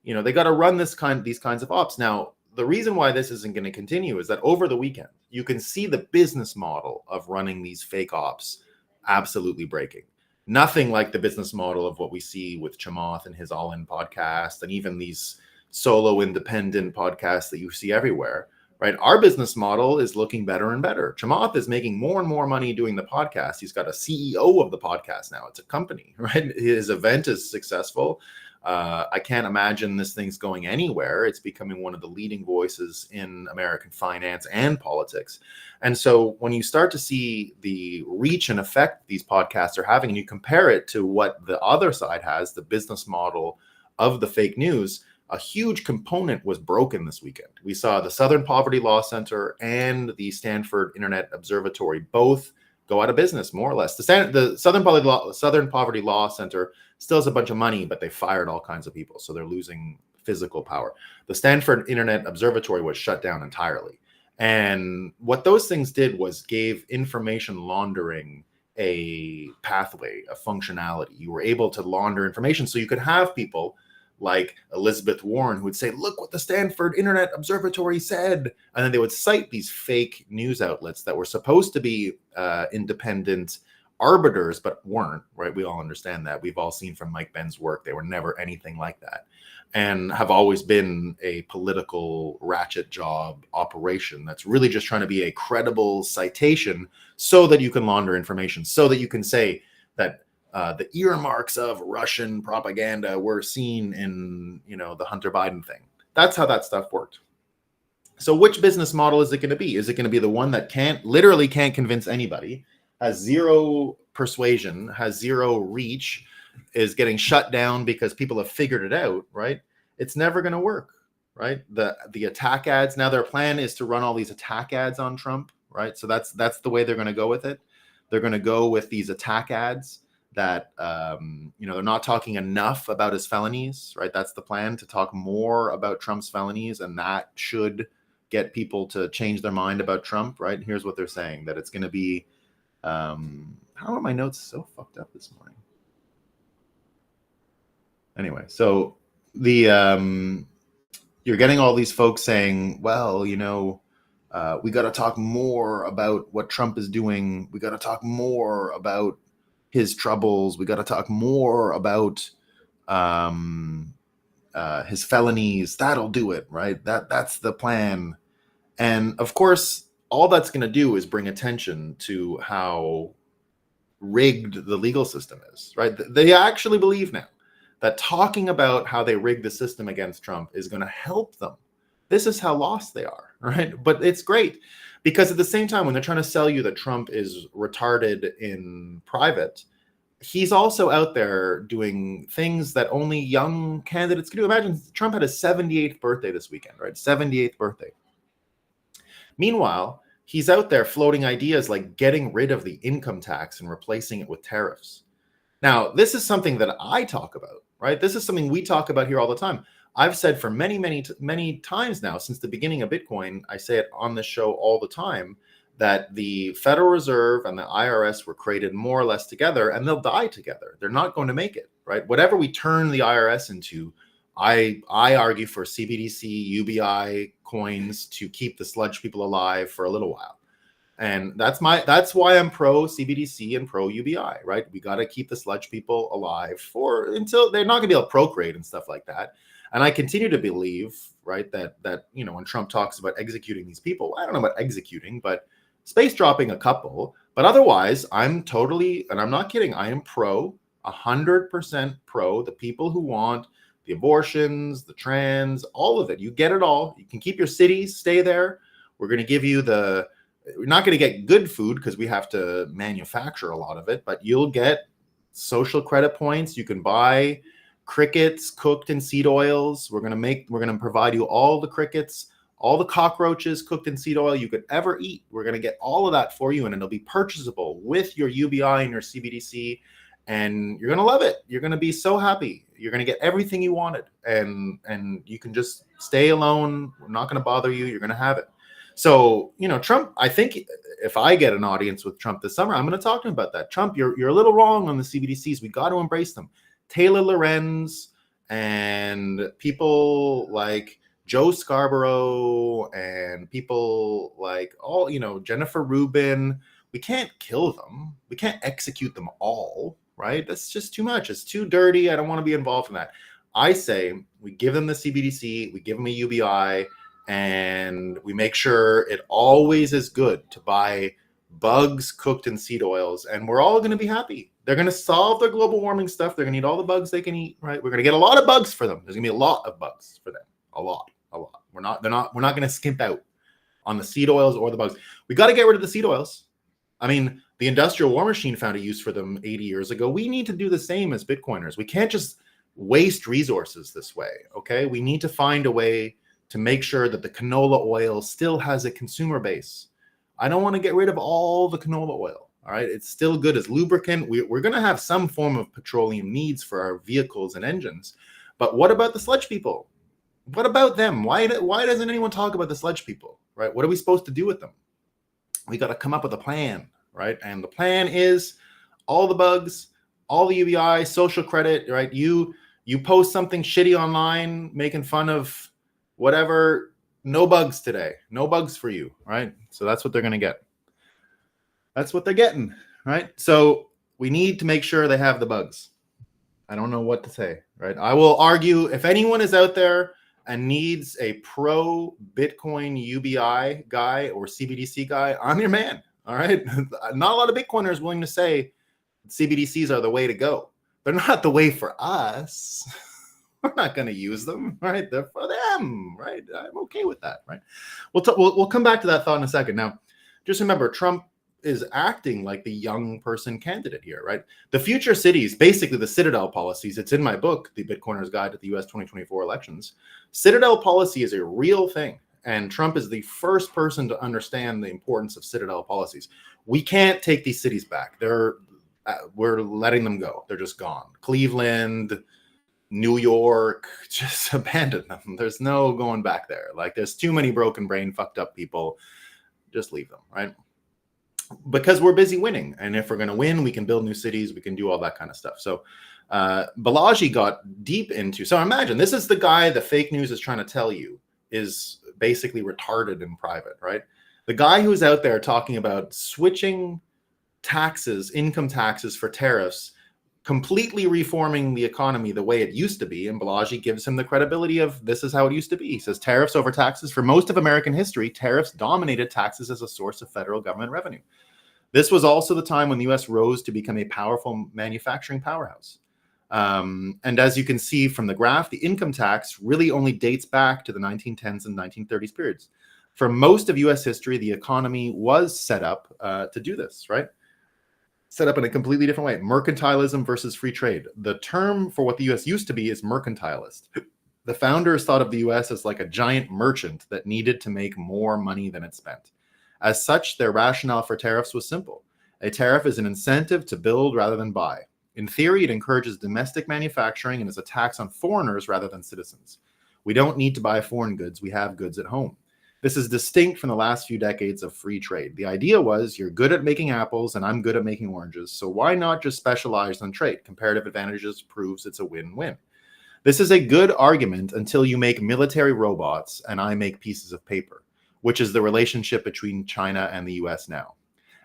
they got to run these kinds of ops. Now, the reason why this isn't going to continue is that over the weekend, you can see the business model of running these fake ops absolutely breaking. Nothing like the business model of what we see with Chamath and his All In podcast, and even these solo independent podcasts that you see everywhere, right? Our business model is looking better and better. Chamath is making more and more money doing the podcast. He's got a CEO of the podcast now. It's a company, right? His event is successful. I can't imagine this thing's going anywhere. It's becoming one of the leading voices in American finance and politics. And so when you start to see the reach and effect these podcasts are having, and you compare it to what the other side has, the business model of the fake news, a huge component was broken this weekend. We saw the Southern Poverty Law Center and the Stanford Internet Observatory both go out of business, more or less. The Southern Poverty Law Center still has a bunch of money, but they fired all kinds of people, so they're losing physical power. The Stanford Internet Observatory was shut down entirely. And what those things did was gave information laundering a pathway, a functionality. You were able to launder information, so you could have people like Elizabeth Warren who would say, look what the Stanford Internet Observatory said. And then they would cite these fake news outlets that were supposed to be independent arbiters, but weren't, right? We all understand that. We've all seen from Mike Benn's work, they were never anything like that, and have always been a political ratchet job operation that's really just trying to be a credible citation so that you can launder information, so that you can say that the earmarks of Russian propaganda were seen in, the Hunter Biden thing. That's how that stuff worked. So which business model is it going to be? Is it going to be the one that literally can't convince anybody, has zero persuasion, has zero reach, is getting shut down because people have figured it out, right? It's never going to work, right? The attack ads, now their plan is to run all these attack ads on Trump, right? So that's the way they're going to go with it. They're going to go with these attack ads that, they're not talking enough about his felonies, right? That's the plan, to talk more about Trump's felonies, and that should get people to change their mind about Trump, right? Here's what they're saying, that it's going to be, how are my notes so fucked up this morning? Anyway, so the you're getting all these folks saying, well, we got to talk more about what Trump is doing. We got to talk more about his troubles. We got to talk more about his felonies. That'll do it, right? That's the plan. And of course, all that's going to do is bring attention to how rigged the legal system is, right? They actually believe now that talking about how they rigged the system against Trump is going to help them. This is how lost they are, right? But it's great because at the same time, when they're trying to sell you that Trump is retarded in private, he's also out there doing things that only young candidates can do. Imagine Trump had his 78th birthday this weekend, right? 78th birthday. Meanwhile, he's out there floating ideas like getting rid of the income tax and replacing it with tariffs. Now, this is something that I talk about, right? This is something we talk about here all the time. I've said for many, many, many times now, since the beginning of Bitcoin, I say it on this show all the time, that the Federal Reserve and the IRS were created more or less together, and they'll die together. They're not going to make it, right? Whatever we turn the IRS into, I argue for CBDC, UBI coins to keep the sludge people alive for a little while. And that's why I'm pro CBDC and pro UBI, right? We got to keep the sludge people alive until they're not going to be able to procreate and stuff like that. And I continue to believe, right, that when Trump talks about executing these people, I don't know about executing, but space dropping a couple. But otherwise, I'm totally, and I'm not kidding, I am 100% pro the people who want the abortions, the trans, all of it. You get it all. You can keep your cities, stay there. We're going to give you we're not going to get good food because we have to manufacture a lot of it, but you'll get social credit points. You can buy crickets cooked in seed oils. We're going to provide you all the crickets, all the cockroaches cooked in seed oil you could ever eat. We're going to get all of that for you, and it'll be purchasable with your UBI and your CBDC, and you're going to love it. You're going to be so happy. You're going to get everything you wanted, and you can just stay alone. We're not going to bother you. You're going to have it. So, Trump, I think if I get an audience with Trump this summer, I'm going to talk to him about that. Trump, you're a little wrong on the CBDCs. We got to embrace them. Taylor Lorenz and people like Joe Scarborough and people like Jennifer Rubin, we can't kill them. We can't execute them all, right? That's just too much. It's too dirty. I don't want to be involved in that. I say we give them the CBDC, we give them a UBI, and we make sure it always is good to buy bugs cooked in seed oils, and we're all going to be happy. They're going to solve their global warming stuff. They're going to eat all the bugs they can eat, right? We're going to get a lot of bugs for them. There's going to be a lot of bugs for them. A lot. We're not going to skimp out on the seed oils or the bugs. We got to get rid of the seed oils. I mean, the industrial war machine found a use for them 80 years ago. We need to do the same as Bitcoiners. We can't just waste resources this way, okay? We need to find a way to make sure that the canola oil still has a consumer base. I don't want to get rid of all the canola oil. All right, it's still good as lubricant. We're going to have some form of petroleum needs for our vehicles and engines. But what about the sludge people? What about them? Why doesn't anyone talk about the sludge people, right? What are we supposed to do with them? We got to come up with a plan, right? And the plan is all the bugs, all the UBI, social credit, right? You post something shitty online, making fun of whatever, no bugs today. No bugs for you, right? So that's what they're going to get. That's what they're getting, right? So we need to make sure they have the bugs. I don't know what to say, right? I will argue if anyone is out there and needs a pro Bitcoin UBI guy or CBDC guy, I'm your man, all right? Not a lot of Bitcoiners willing to say CBDCs are the way to go. They're not the way for us. We're not going to use them, right? They're for them, right? I'm okay with that, right? We'll come back to that thought in a second. Now, just remember, Trump is acting like the young person candidate here, right? The future cities, basically the Citadel policies, it's in my book, The Bitcoiner's Guide to the US 2024 Elections. Citadel policy is a real thing, and Trump is the first person to understand the importance of Citadel policies. We can't take these cities back. We're letting them go. They're just gone. Cleveland, New York, just abandon them. There's no going back there. Like, there's too many broken brain, fucked up people. Just leave them, right? Because we're busy winning. And if we're going to win, we can build new cities. We can do all that kind of stuff. So Balaji got deep into. So imagine this is the guy the fake news is trying to tell you is basically retarded in private, right? The guy who's out there talking about switching taxes, income taxes for tariffs, completely reforming the economy the way it used to be. And Balaji gives him the credibility of this is how it used to be. He says tariffs over taxes. For most of American history, tariffs dominated taxes as a source of federal government revenue. This was also the time when the U.S. rose to become a powerful manufacturing powerhouse. And as you can see from the graph, the income tax really only dates back to the 1910s and 1930s periods. For most of U.S. history, the economy was set up to do this, right? Set up in a completely different way. Mercantilism versus free trade. The term for what the U.S. used to be is mercantilist. The founders thought of the U.S. as like a giant merchant that needed to make more money than it spent. As such, their rationale for tariffs was simple. A tariff is an incentive to build rather than buy. In theory, it encourages domestic manufacturing and is a tax on foreigners rather than citizens. We don't need to buy foreign goods. We have goods at home. This is distinct from the last few decades of free trade. The idea was you're good at making apples and I'm good at making oranges, so why not just specialize on trade? Comparative advantages proves it's a win-win. This is a good argument until you make military robots and I make pieces of paper, which is the relationship between China and the US now.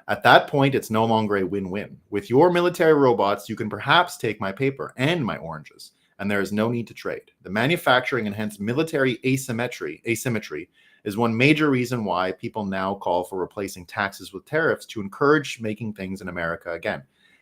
At that point, it's no longer a win-win. With your military robots, you can perhaps take my paper and my oranges, and there is no need to trade. The manufacturing and hence military asymmetry is one major reason why people now call for replacing taxes with tariffs to encourage making things in America again.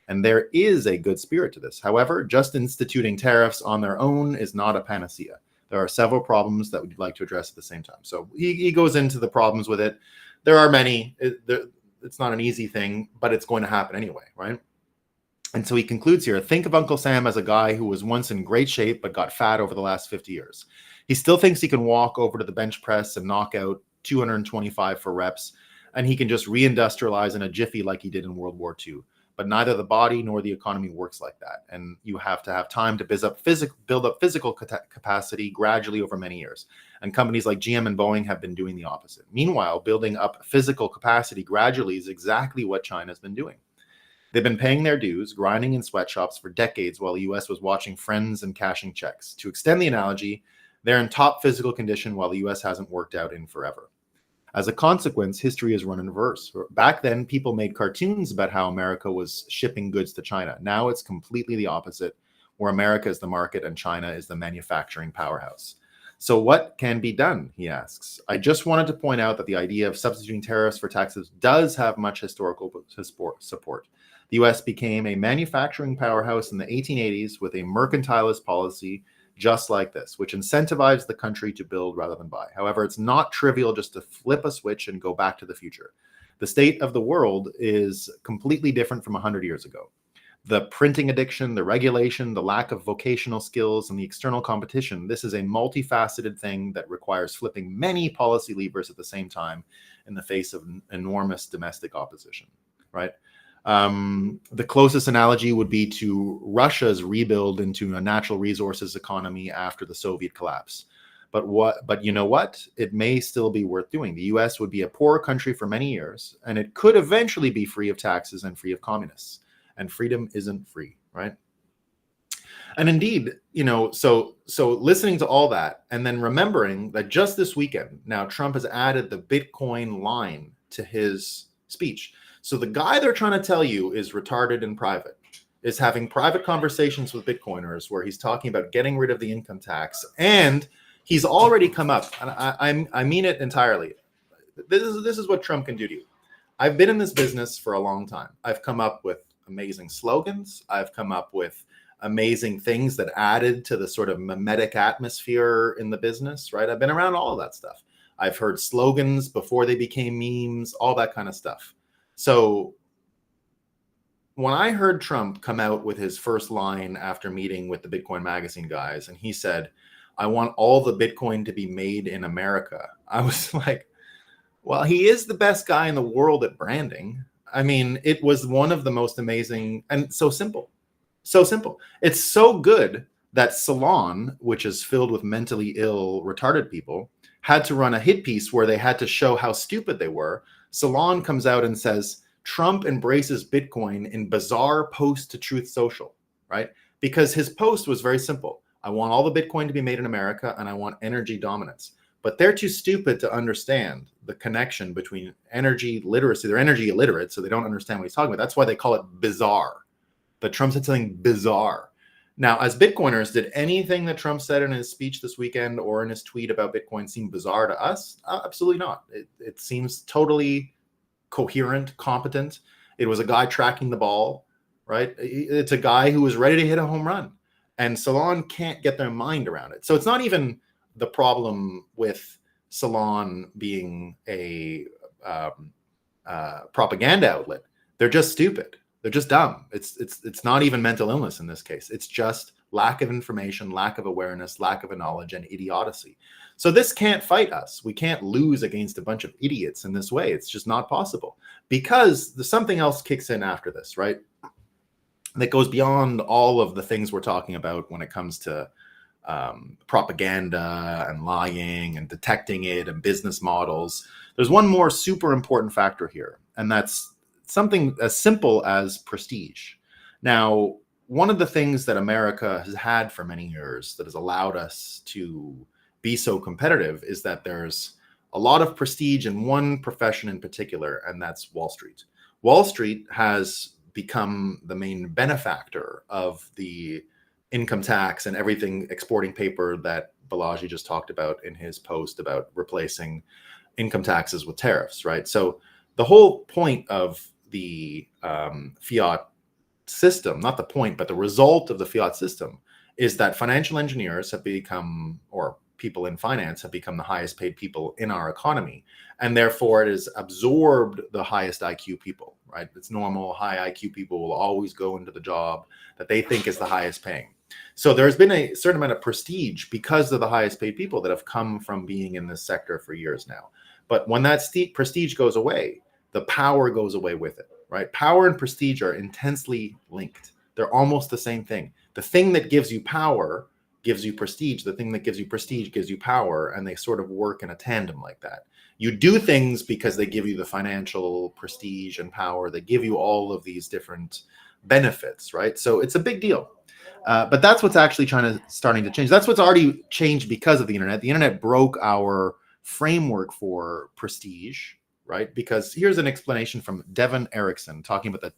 And there is a good spirit to this. However, just instituting tariffs on their own is not a panacea. There are several problems that we'd like to address at the same time. So he goes into the problems with it. There are many. It's not an easy thing, but it's going to happen anyway, right? And so he concludes here, think of Uncle Sam as a guy who was once in great shape but got fat over the last 50 years. He still thinks he can walk over to the bench press and knock out 225 for reps, and he can just reindustrialize in a jiffy like he did in World War II. But neither the body nor the economy works like that. And you have to have time to build up physical capacity gradually over many years. And companies like GM and Boeing have been doing the opposite. Meanwhile, building up physical capacity gradually is exactly what China's been doing. They've been paying their dues, grinding in sweatshops for decades while the US was watching friends and cashing checks. To extend the analogy, they're in top physical condition while the US hasn't worked out in forever. As a consequence, history is run in reverse. Back then, people made cartoons about how America was shipping goods to China. Now it's completely the opposite, where America is the market and China is the manufacturing powerhouse. So what can be done, he asks. I just wanted to point out that the idea of substituting tariffs for taxes does have much historical support. The US became a manufacturing powerhouse in the 1880s with a mercantilist policy just like this, which incentivized the country to build rather than buy. However, it's not trivial just to flip a switch and go back to the future. The state of the world is completely different from 100 years ago. The printing addiction, the regulation, the lack of vocational skills, and the external competition, this is a multifaceted thing that requires flipping many policy levers at the same time in the face of enormous domestic opposition, right? The closest analogy would be to Russia's rebuild into a natural resources economy after the Soviet collapse. But you know what? It may still be worth doing. The US would be a poor country for many years, and it could eventually be free of taxes and free of communists. And freedom isn't free, right? And indeed, so listening to all that and then remembering that just this weekend, now Trump has added the Bitcoin line to his speech. So the guy they're trying to tell you is retarded in private, is having private conversations with Bitcoiners where he's talking about getting rid of the income tax. And he's already come up, and I mean it entirely. This is what Trump can do to you. I've been in this business for a long time. I've come up with amazing slogans. I've come up with amazing things that added to the sort of mimetic atmosphere in the business, right? I've been around all of that stuff. I've heard slogans before they became memes, all that kind of stuff. So when I heard Trump come out with his first line after meeting with the Bitcoin Magazine guys, and he said, I want all the Bitcoin to be made in America, I was like, well, he is the best guy in the world at branding. I mean, it was one of the most amazing and so simple. So simple. It's so good that Salon, which is filled with mentally ill, retarded people, had to run a hit piece where they had to show how stupid they were. Salon comes out and says, Trump embraces Bitcoin in bizarre post to Truth Social, right? Because his post was very simple. I want all the Bitcoin to be made in America and I want energy dominance. But they're too stupid to understand the connection between energy literacy. They're energy illiterate, so they don't understand what he's talking about. That's why they call it bizarre. But Trump said something bizarre. Now, as Bitcoiners, did anything that Trump said in his speech this weekend or in his tweet about Bitcoin seem bizarre to us? Absolutely not. It seems totally coherent, competent. It was a guy tracking the ball, right? It's a guy who was ready to hit a home run. And Salon can't get their mind around it. So it's not even the problem with Salon being a propaganda outlet. They're just stupid. They're just dumb. It's not even mental illness in this case. It's just lack of information, lack of awareness, lack of knowledge, and idiocy. So this can't fight us. We can't lose against a bunch of idiots in this way. It's just not possible because something else kicks in after this, right? That goes beyond all of the things we're talking about when it comes to propaganda and lying and detecting it and business models. There's one more super important factor here, and that's something as simple as prestige. Now, one of the things that America has had for many years that has allowed us to be so competitive is that there's a lot of prestige in one profession in particular, and that's Wall Street. Wall Street has become the main benefactor of the income tax and everything exporting paper that Balaji just talked about in his post about replacing income taxes with tariffs, right? So the whole point of the fiat system, not the point, but the result of the fiat system is that financial engineers have become, or people in finance have become the highest paid people in our economy. And therefore it has absorbed the highest IQ people, right? It's normal. High IQ people will always go into the job that they think is the highest paying. So there's been a certain amount of prestige because of the highest paid people that have come from being in this sector for years now. But when that prestige goes away, the power goes away with it, right? Power and prestige are intensely linked. They're almost the same thing. The thing that gives you power gives you prestige. The thing that gives you prestige gives you power, and they sort of work in a tandem like that. You do things because they give you the financial prestige and power. They give you all of these different benefits, right? So it's a big deal. But that's what's actually starting to change. That's what's already changed because of the internet. The internet broke our framework for prestige, right? Because here's an explanation from Devin Erickson talking about that.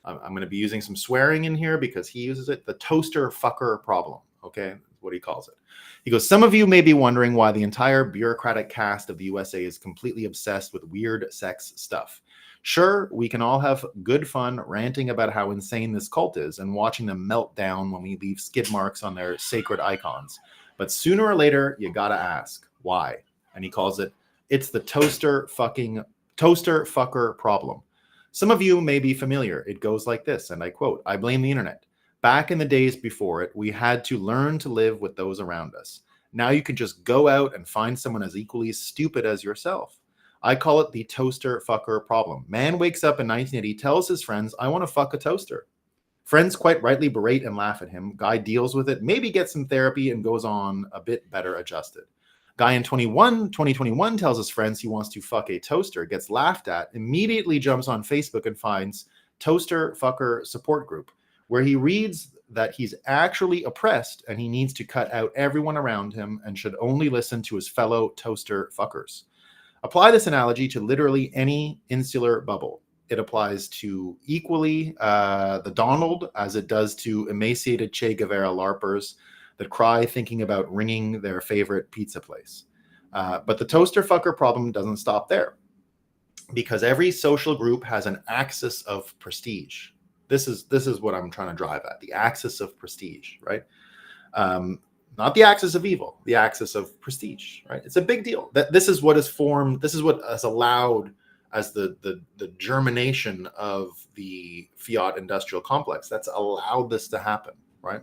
I'm going to be using some swearing in here because he uses it. The toaster fucker problem. Okay, that's what he calls it. He goes, some of you may be wondering why the entire bureaucratic cast of the USA is completely obsessed with weird sex stuff. Sure, we can all have good fun ranting about how insane this cult is and watching them melt down when we leave skid marks on their sacred icons. But sooner or later, you gotta ask, why? And he calls it's the toaster fucker problem. Some of you may be familiar. It goes like this, and I quote, I blame the internet. Back in the days before it, we had to learn to live with those around us. Now you can just go out and find someone as equally stupid as yourself. I call it the toaster fucker problem. Man wakes up in 1980, tells his friends, I want to fuck a toaster. Friends quite rightly berate and laugh at him. Guy deals with it, maybe gets some therapy and goes on a bit better adjusted. Guy in 2021 tells his friends he wants to fuck a toaster, gets laughed at, immediately jumps on Facebook and finds Toaster Fucker Support Group, where he reads that he's actually oppressed and he needs to cut out everyone around him and should only listen to his fellow toaster fuckers. Apply this analogy to literally any insular bubble. It applies to equally the Donald as it does to emaciated Che Guevara LARPers that cry thinking about ringing their favorite pizza place. But the toaster fucker problem doesn't stop there, because every social group has an axis of prestige. This is what I'm trying to drive at, the axis of prestige, right? Not the axis of evil, the axis of prestige, right? It's a big deal. This is what has formed, this is what has allowed as the germination of the fiat industrial complex. That's allowed this to happen, right?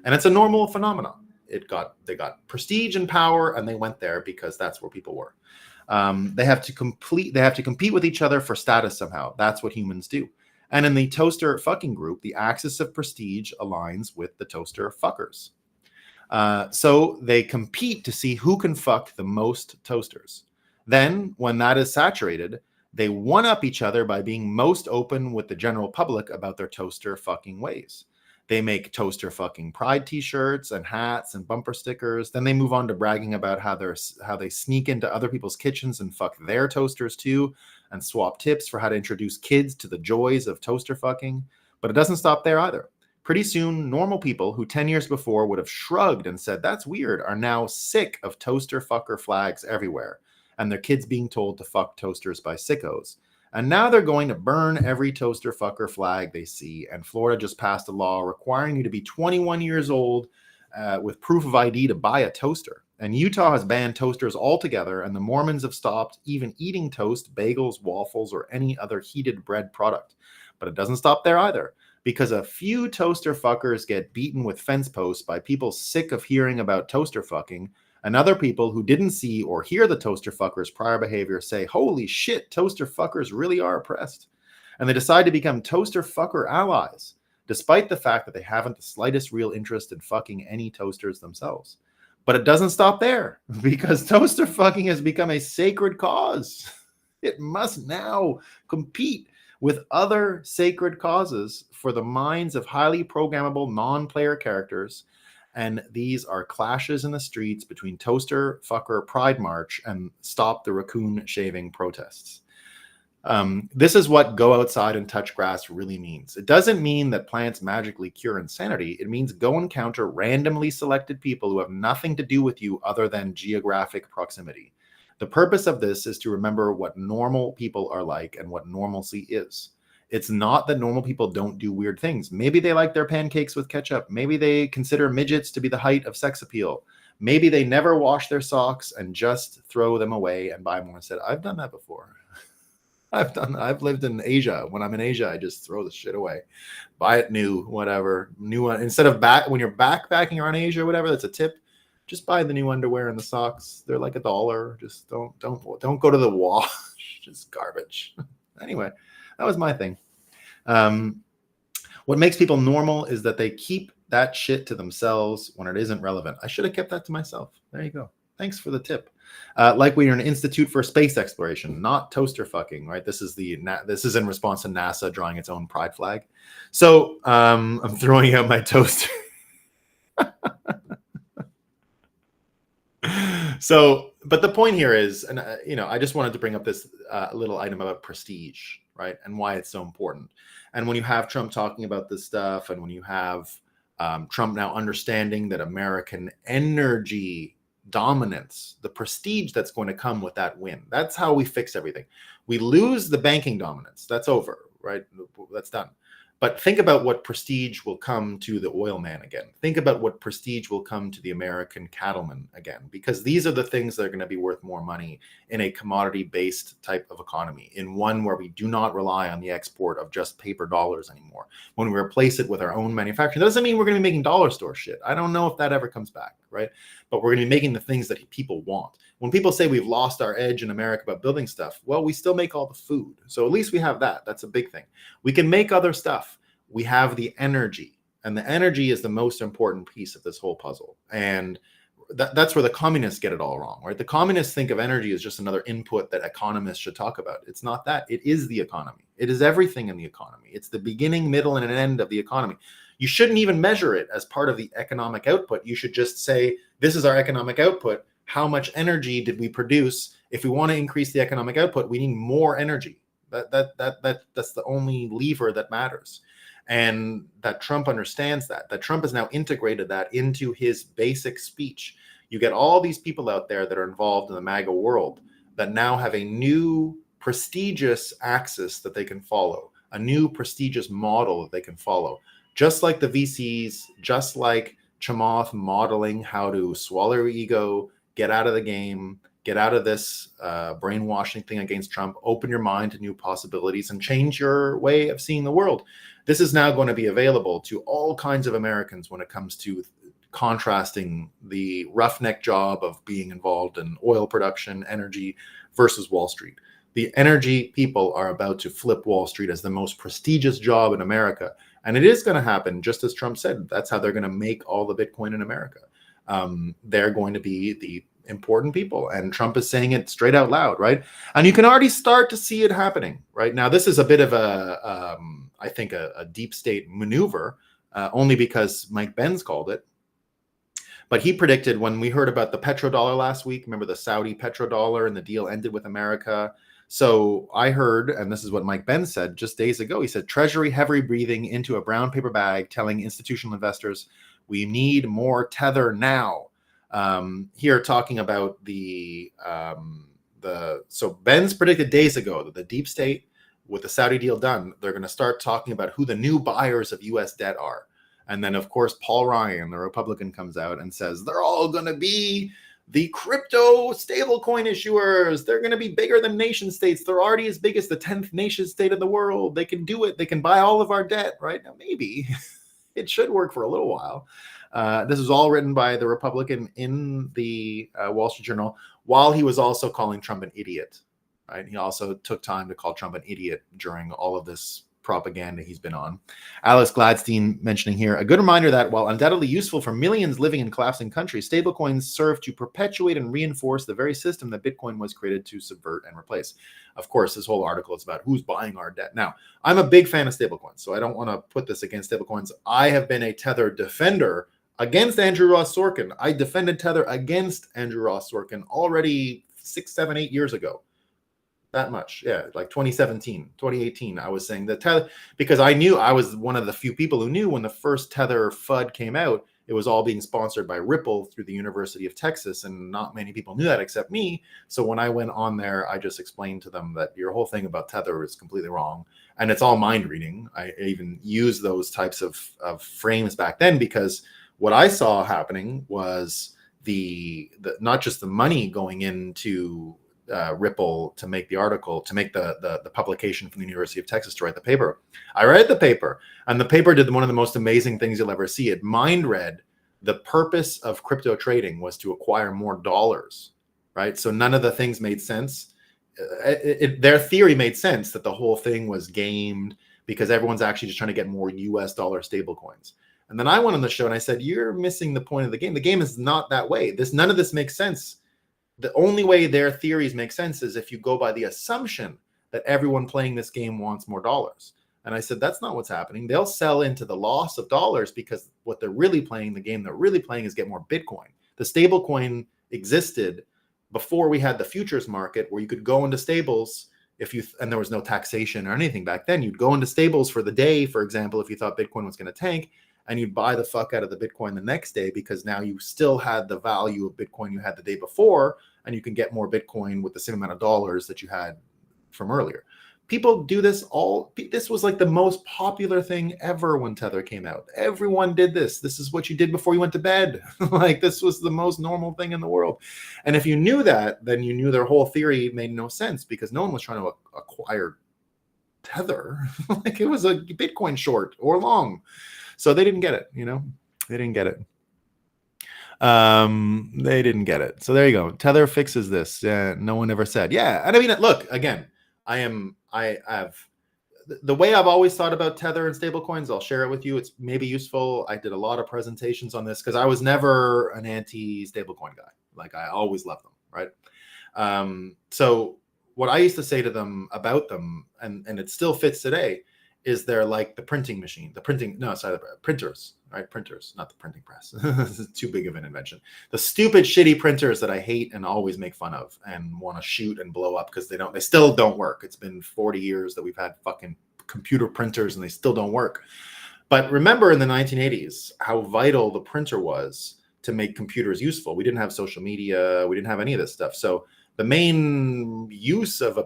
And it's a normal phenomenon. They got prestige and power, and they went there because that's where people were. They have to compete with each other for status somehow. That's what humans do. And in the toaster fucking group, the axis of prestige aligns with the toaster fuckers. So they compete to see who can fuck the most toasters. Then, when that is saturated, they one-up each other by being most open with the general public about their toaster fucking ways. They make toaster fucking pride t-shirts and hats and bumper stickers. Then they move on to bragging about how they sneak into other people's kitchens and fuck their toasters too, and swap tips for how to introduce kids to the joys of toaster fucking. But it doesn't stop there either. Pretty soon, normal people who 10 years before would have shrugged and said, that's weird, are now sick of toaster fucker flags everywhere, and their kids being told to fuck toasters by sickos. And now they're going to burn every toaster fucker flag they see. And Florida just passed a law requiring you to be 21 years old with proof of ID to buy a toaster. And Utah has banned toasters altogether, and the Mormons have stopped even eating toast, bagels, waffles, or any other heated bread product. But it doesn't stop there either, because a few toaster fuckers get beaten with fence posts by people sick of hearing about toaster fucking, and other people who didn't see or hear the toaster fuckers' prior behavior say, holy shit, toaster fuckers really are oppressed. And they decide to become toaster fucker allies, despite the fact that they haven't the slightest real interest in fucking any toasters themselves. But it doesn't stop there, because toaster fucking has become a sacred cause. It must now compete with other sacred causes for the minds of highly programmable non-player characters. And these are clashes in the streets between Toaster Fucker Pride March and Stop the Raccoon Shaving protests. This is what go outside and touch grass really means. It doesn't mean that plants magically cure insanity. It means go encounter randomly selected people who have nothing to do with you other than geographic proximity. The purpose of this is to remember what normal people are like and what normalcy is. It's not that normal people don't do weird things. Maybe they like their pancakes with ketchup. Maybe they consider midgets to be the height of sex appeal. Maybe they never wash their socks and just throw them away and buy more instead. I've done that before. I've lived in Asia. When I'm in Asia, I just throw the shit away. Buy it new, whatever. New one. Instead of when you're backpacking around Asia or whatever, that's a tip. Just buy the new underwear and the socks. They're like $1. Just don't go to the wash. Just garbage. Anyway, that was my thing. What makes people normal is that they keep that shit to themselves when it isn't relevant. I should have kept that to myself. There you go. Thanks for the tip. Like we are an institute for space exploration, not toaster fucking, right? This is in response to NASA drawing its own pride flag. So I'm throwing out my toaster. So, but the point here is, and I just wanted to bring up this little item about prestige, right, and why it's so important. And when you have Trump talking about this stuff, and when you have Trump now understanding that American energy dominance, the prestige that's going to come with that win, that's how we fix everything. We lose the banking dominance, that's over, right? That's done. But think about what prestige will come to the oil man again. Think about what prestige will come to the American cattleman again, because these are the things that are going to be worth more money in a commodity-based type of economy, in one where we do not rely on the export of just paper dollars anymore. When we replace it with our own manufacturing, that doesn't mean we're going to be making dollar store shit. I don't know if that ever comes back, right? But we're going to be making the things that people want. When people say we've lost our edge in America about building stuff, well, we still make all the food. So at least we have that. That's a big thing. We can make other stuff. We have the energy, and the energy is the most important piece of this whole puzzle. And that's where the communists get it all wrong, right? The communists think of energy as just another input that economists should talk about. It's not that. It is the economy. It is everything in the economy. It's the beginning, middle, and an end of the economy. You shouldn't even measure it as part of the economic output. You should just say, this is our economic output. How much energy did we produce? If we want to increase the economic output, we need more energy. That's the only lever that matters. And that Trump understands that Trump has now integrated that into his basic speech. You get all these people out there that are involved in the MAGA world that now have a new prestigious axis that they can follow, a new prestigious model that they can follow. Just like the VCs, just like Chamath modeling how to swallow your ego, get out of the game, get out of this brainwashing thing against Trump, open your mind to new possibilities, and change your way of seeing the world. This is now going to be available to all kinds of Americans when it comes to contrasting the roughneck job of being involved in oil production, energy, versus Wall Street. The energy people are about to flip Wall Street as the most prestigious job in America. And it is going to happen, just as Trump said. That's how they're going to make all the Bitcoin in America. They're going to be the important people, and Trump is saying it straight out loud, right? And you can already start to see it happening right now. This is a bit of I think a deep state maneuver, only because Mike Benz called it. But he predicted, when we heard about the petrodollar last week, remember the Saudi petrodollar, and the deal ended with America. So I heard, and this is what Mike Benz said just days ago, he said, Treasury heavy breathing into a brown paper bag, telling institutional investors, we need more tether now. Here talking about so Benz predicted days ago that the deep state, with the Saudi deal done, they're going to start talking about who the new buyers of U.S. debt are. And then, of course, Paul Ryan, the Republican, comes out and says, they're all going to be the crypto stablecoin issuers. They're going to be bigger than nation states. They're already as big as the 10th nation state of the world. They can do it. They can buy all of our debt, right? Now, maybe it should work for a little while. This is all written by the Republican in the Wall Street Journal, while he was also calling Trump an idiot, right? He also took time to call Trump an idiot during all of this propaganda he's been on. Alice Gladstein mentioning here, a good reminder that while undoubtedly useful for millions living in collapsing countries, stablecoins serve to perpetuate and reinforce the very system that Bitcoin was created to subvert and replace. Of course, this whole article is about who's buying our debt. Now, I'm a big fan of stablecoins, so I don't want to put this against stablecoins. I have been a Tether defender against Andrew Ross Sorkin. I defended Tether against Andrew Ross Sorkin already 6, 7, 8 years ago. That much. Yeah, like 2017, 2018, I was saying that Tether, because I knew, I was one of the few people who knew when the first Tether FUD came out, it was all being sponsored by Ripple through the University of Texas, and not many people knew that except me. So when I went on there, I just explained to them that your whole thing about Tether is completely wrong, and it's all mind reading. I even used those types of frames back then, because what I saw happening was the not just the money going into Ripple to make the article, to make the publication from the University of Texas to write the paper. I read the paper, and the paper did one of the most amazing things you'll ever see. It mind read the purpose of crypto trading was to acquire more dollars, right? So none of the things made sense. Their theory made sense that the whole thing was gamed because everyone's actually just trying to get more US dollar stablecoins. And then I went on the show and I said, you're missing the point of the game. The game is not that way. None of this makes sense. The only way their theories make sense is if you go by the assumption that everyone playing this game wants more dollars. And I said, that's not what's happening. They'll sell into the loss of dollars because what they're really playing, the game they're really playing is get more Bitcoin. The stablecoin existed before we had the futures market where you could go into stables and there was no taxation or anything back then. You'd go into stables for the day, for example, if you thought Bitcoin was going to tank, and you'd buy the fuck out of the Bitcoin the next day because now you still had the value of Bitcoin you had the day before, and you can get more Bitcoin with the same amount of dollars that you had from earlier. People do this this was like the most popular thing ever when Tether came out. Everyone did this. This is what you did before you went to bed. Like this was the most normal thing in the world. And if you knew that, then you knew their whole theory made no sense because no one was trying to acquire Tether. Like it was a Bitcoin short or long. So they didn't get it, they didn't get it. They didn't get it. So there you go. Tether fixes this. No one ever said, yeah. And I mean, look, again, I have the way I've always thought about Tether and stablecoins. I'll share it with you. It's maybe useful. I did a lot of presentations on this because I was never an anti-stablecoin guy. Like I always loved them, right? So what I used to say to them about them, and it still fits today, is they're like the printing machine, the printers, right? Printers, not the printing press. This is too big of an invention. The stupid, shitty printers that I hate and always make fun of and want to shoot and blow up because they still don't work. It's been 40 years that we've had fucking computer printers and they still don't work. But remember in the 1980s, how vital the printer was to make computers useful. We didn't have social media. We didn't have any of this stuff. So the main use of a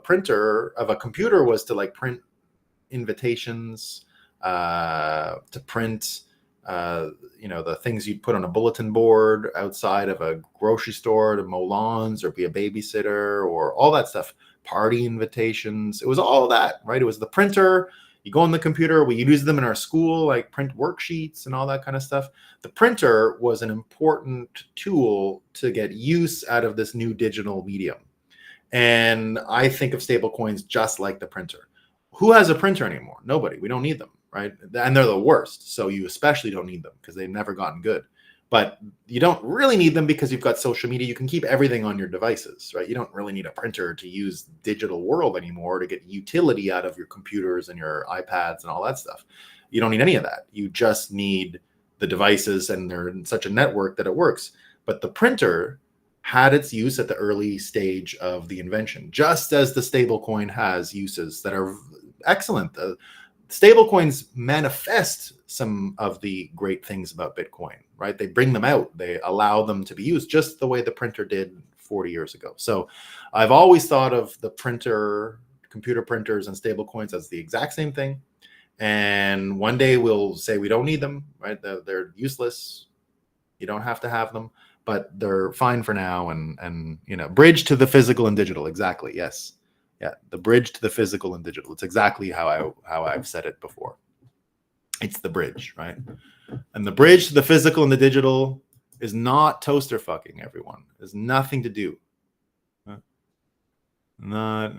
computer was to like print invitations, to print the things you'd put on a bulletin board outside of a grocery store to mow lawns or be a babysitter or all that stuff, party invitations. It was all of that, right? It was the printer. You go on the computer, we use them in our school, like print worksheets and all that kind of stuff. The printer was an important tool to get use out of this new digital medium. And I think of stablecoins just like the printer. Who has a printer anymore? Nobody. We don't need them, right? And they're the worst. So you especially don't need them because they've never gotten good. But you don't really need them because you've got social media. You can keep everything on your devices, right? You don't really need a printer to use the digital world anymore to get utility out of your computers and your iPads and all that stuff. You don't need any of that. You just need the devices, and they're in such a network that it works. But the printer had its use at the early stage of the invention, just as the stablecoin has uses that are excellent. Stablecoins manifest some of the great things about Bitcoin, right? They bring them out. They allow them to be used just the way the printer did 40 years ago. So I've always thought of the computer printers and stablecoins as the exact same thing. And one day we'll say we don't need them, right? They're useless. You don't have to have them, but they're fine for now. And bridge to the physical and digital. Exactly. Yes. Yeah, the bridge to the physical and digital. It's exactly how I've said it before. It's the bridge, right? And the bridge to the physical and the digital is not toaster fucking, everyone. There's nothing to do. No.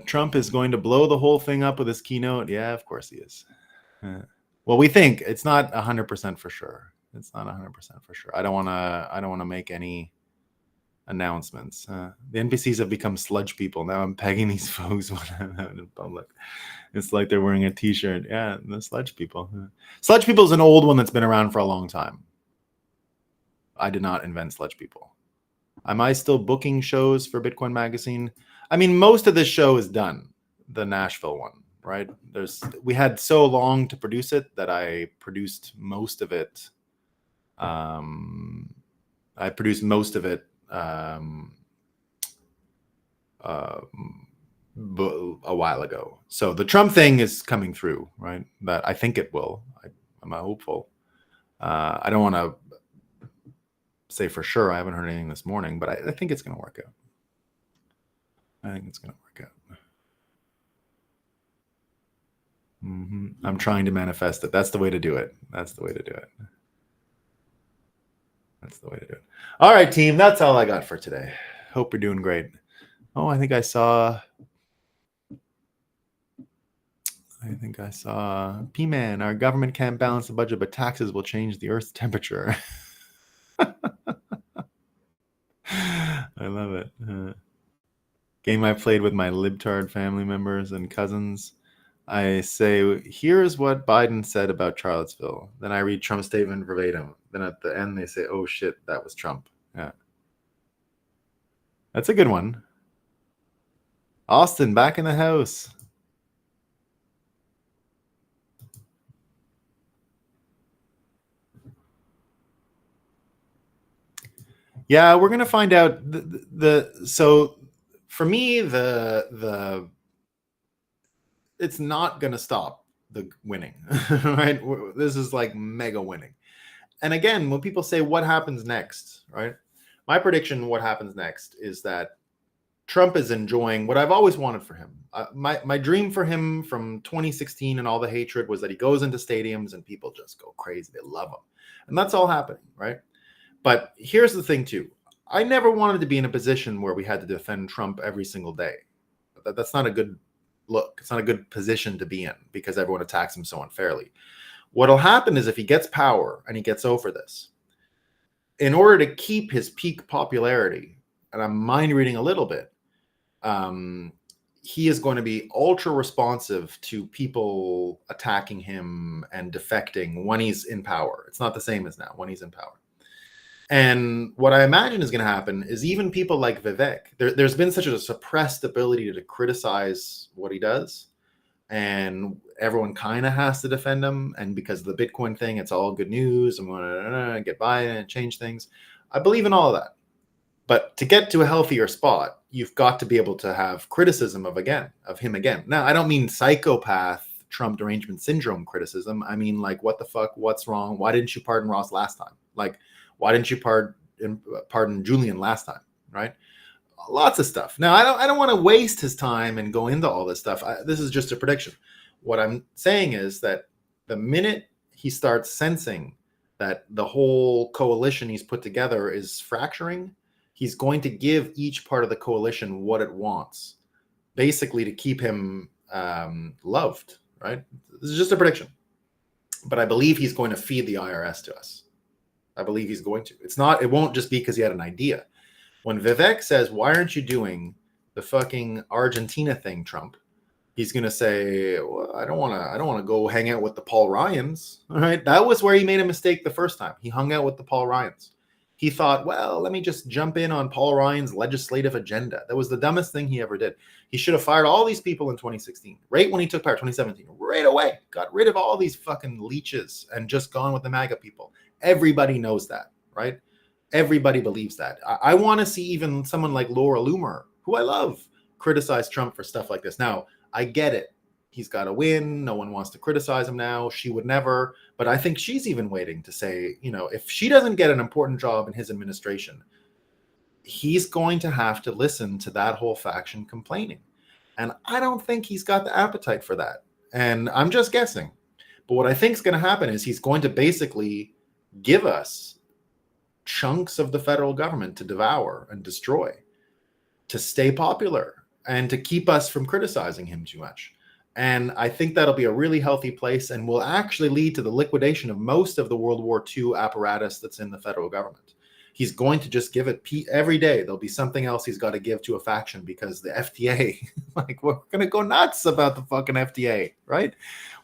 Trump is going to blow the whole thing up with his keynote. Yeah, of course he is. Well, we think it's not 100% for sure. It's not 100% for sure. I don't want to make any announcements. The NPCs have become sludge people. Now I'm pegging these folks when I'm out in public. It's like they're wearing a t-shirt. Yeah, the sludge people. Sludge people is an old one that's been around for a long time. I did not invent sludge people. Am I still booking shows for Bitcoin Magazine? I mean, most of this show is done. The Nashville one, right? We had so long to produce it that I produced most of it. A while ago. So the Trump thing is coming through, right? That I think it will. I'm hopeful. I don't want to say for sure. I haven't heard anything this morning, but I think it's going to work out. I think it's going to work out. I'm trying to manifest it. That's the way to do it. That's the way to do it. That's the way to do it. All right, team. That's all I got for today. Hope you're doing great. Oh, I think I saw P-Man. Our government can't balance the budget, but taxes will change the Earth's temperature. I love it. Game I played with my libtard family members and cousins. I say, here's what Biden said about Charlottesville. Then I read Trump's statement verbatim. Then at the end, they say, oh, shit, that was Trump. Yeah. That's a good one. Austin, back in the house. Yeah, we're going to find out. So for me, it's not going to stop the winning, right? This is like mega winning. And again, when people say what happens next, right? My prediction, what happens next, is that Trump is enjoying what I've always wanted for him. My dream for him from 2016 and all the hatred was that he goes into stadiums and people just go crazy. They love him. And that's all happening, right? But here's the thing, too. I never wanted to be in a position where we had to defend Trump every single day. That's not a good look. It's not a good position to be in because everyone attacks him so unfairly. What'll happen is if he gets power and he gets over this, in order to keep his peak popularity, and I'm mind reading a little bit, he is going to be ultra responsive to people attacking him and defecting when he's in power. It's not the same as now when he's in power. And what I imagine is going to happen is even people like Vivek, there's been such a suppressed ability to criticize what he does. And everyone kind of has to defend him. And because of the Bitcoin thing, it's all good news. I'm going to get by and change things. I believe in all of that. But to get to a healthier spot, you've got to be able to have criticism of him again. Now, I don't mean psychopath Trump derangement syndrome criticism. I mean, like, what the fuck? What's wrong? Why didn't you pardon Ross last time? Like, why didn't you pardon Julian last time? Right? Lots of stuff. Now, I don't want to waste his time and go into all this stuff. This is just a prediction. What I'm saying is that the minute he starts sensing that the whole coalition he's put together is fracturing, he's going to give each part of the coalition what it wants, basically to keep him loved, right? This is just a prediction. But I believe he's going to feed the IRS to us. I believe he's going to. It won't just be because he had an idea. When Vivek says, why aren't you doing the fucking Argentina thing, Trump? He's going to say, well, I don't want to go hang out with the Paul Ryans. All right. That was where he made a mistake the first time. He hung out with the Paul Ryans. He thought, well, let me just jump in on Paul Ryan's legislative agenda. That was the dumbest thing he ever did. He should have fired all these people in 2016, right when he took power, 2017, right away. Got rid of all these fucking leeches and just gone with the MAGA people. Everybody knows that, right? Everybody believes that. I want to see even someone like Laura Loomer, who I love, criticize Trump for stuff like this. Now, I get it. He's got to win. No one wants to criticize him now. She would never. But I think she's even waiting to say, if she doesn't get an important job in his administration, he's going to have to listen to that whole faction complaining. And I don't think he's got the appetite for that. And I'm just guessing. But what I think is going to happen is he's going to basically give us chunks of the federal government to devour and destroy, to stay popular and to keep us from criticizing him too much. And I think that'll be a really healthy place and will actually lead to the liquidation of most of the World War II apparatus that's in the federal government. He's going to just give it every day. There'll be something else he's got to give to a faction because the FDA, like, we're going to go nuts about the fucking FDA, right?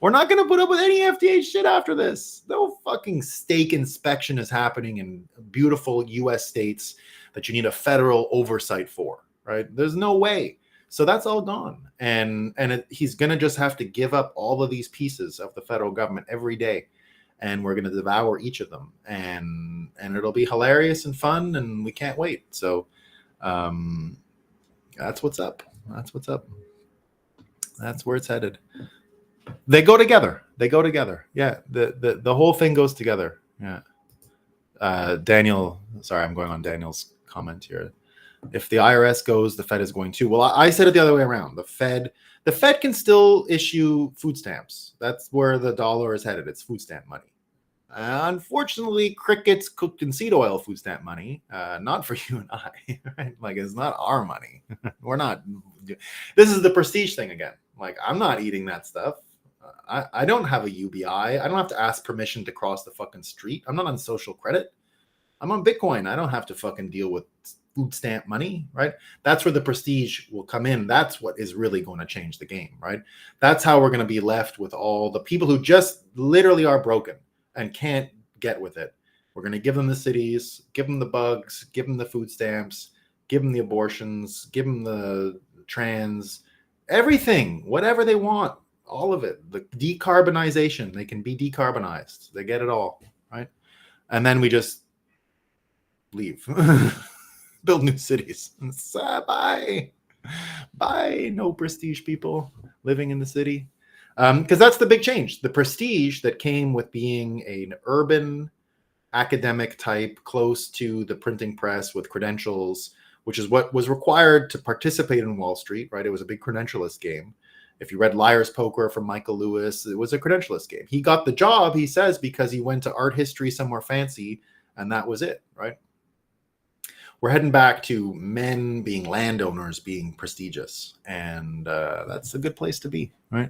We're not going to put up with any FDA shit after this. No fucking steak inspection is happening in beautiful US states that you need a federal oversight for, right? There's no way. So that's all gone. And he's going to just have to give up all of these pieces of the federal government every day. And we're going to devour each of them. And it'll be hilarious and fun. And we can't wait. So that's what's up. That's what's up. That's where it's headed. They go together. Yeah. The whole thing goes together. Yeah. Daniel, sorry, I'm going on Daniel's comment here. If the IRS goes, the Fed is going to. Well, I said it the other way around. The Fed can still issue food stamps. That's where the dollar is headed. It's food stamp money. Unfortunately, crickets cooked in seed oil food stamp money, not for you and I. Right? Like, it's not our money. We're not. This is the prestige thing again. Like, I'm not eating that stuff. I don't have a UBI. I don't have to ask permission to cross the fucking street. I'm not on social credit. I'm on Bitcoin. I don't have to fucking deal with food stamp money, right? That's where the prestige will come in. That's what is really going to change the game, right? That's how we're going to be left with all the people who just literally are broken and can't get with it. We're going to give them the cities, give them the bugs, give them the food stamps, give them the abortions, give them the trans, everything, whatever they want, all of it. The decarbonization, they can be decarbonized. They get it all, right? And then we just leave. Build new cities. Bye. No prestige people living in the city. Because that's the big change. The prestige that came with being an urban academic type close to the printing press with credentials, which is what was required to participate in Wall Street, right? It was a big credentialist game. If you read Liar's Poker from Michael Lewis, it was a credentialist game. He got the job, he says, because he went to art history somewhere fancy, and that was it, right? We're heading back to men being landowners, being prestigious. And that's a good place to be, right?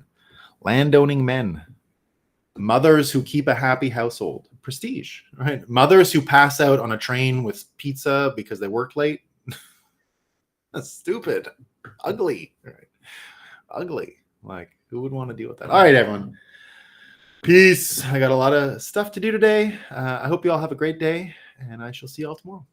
Landowning men. Mothers who keep a happy household. Prestige, right? Mothers who pass out on a train with pizza because they worked late. That's stupid. Ugly. Right? Ugly. Like, who would want to deal with that? All right, everyone. Peace. I got a lot of stuff to do today. I hope you all have a great day, and I shall see you all tomorrow.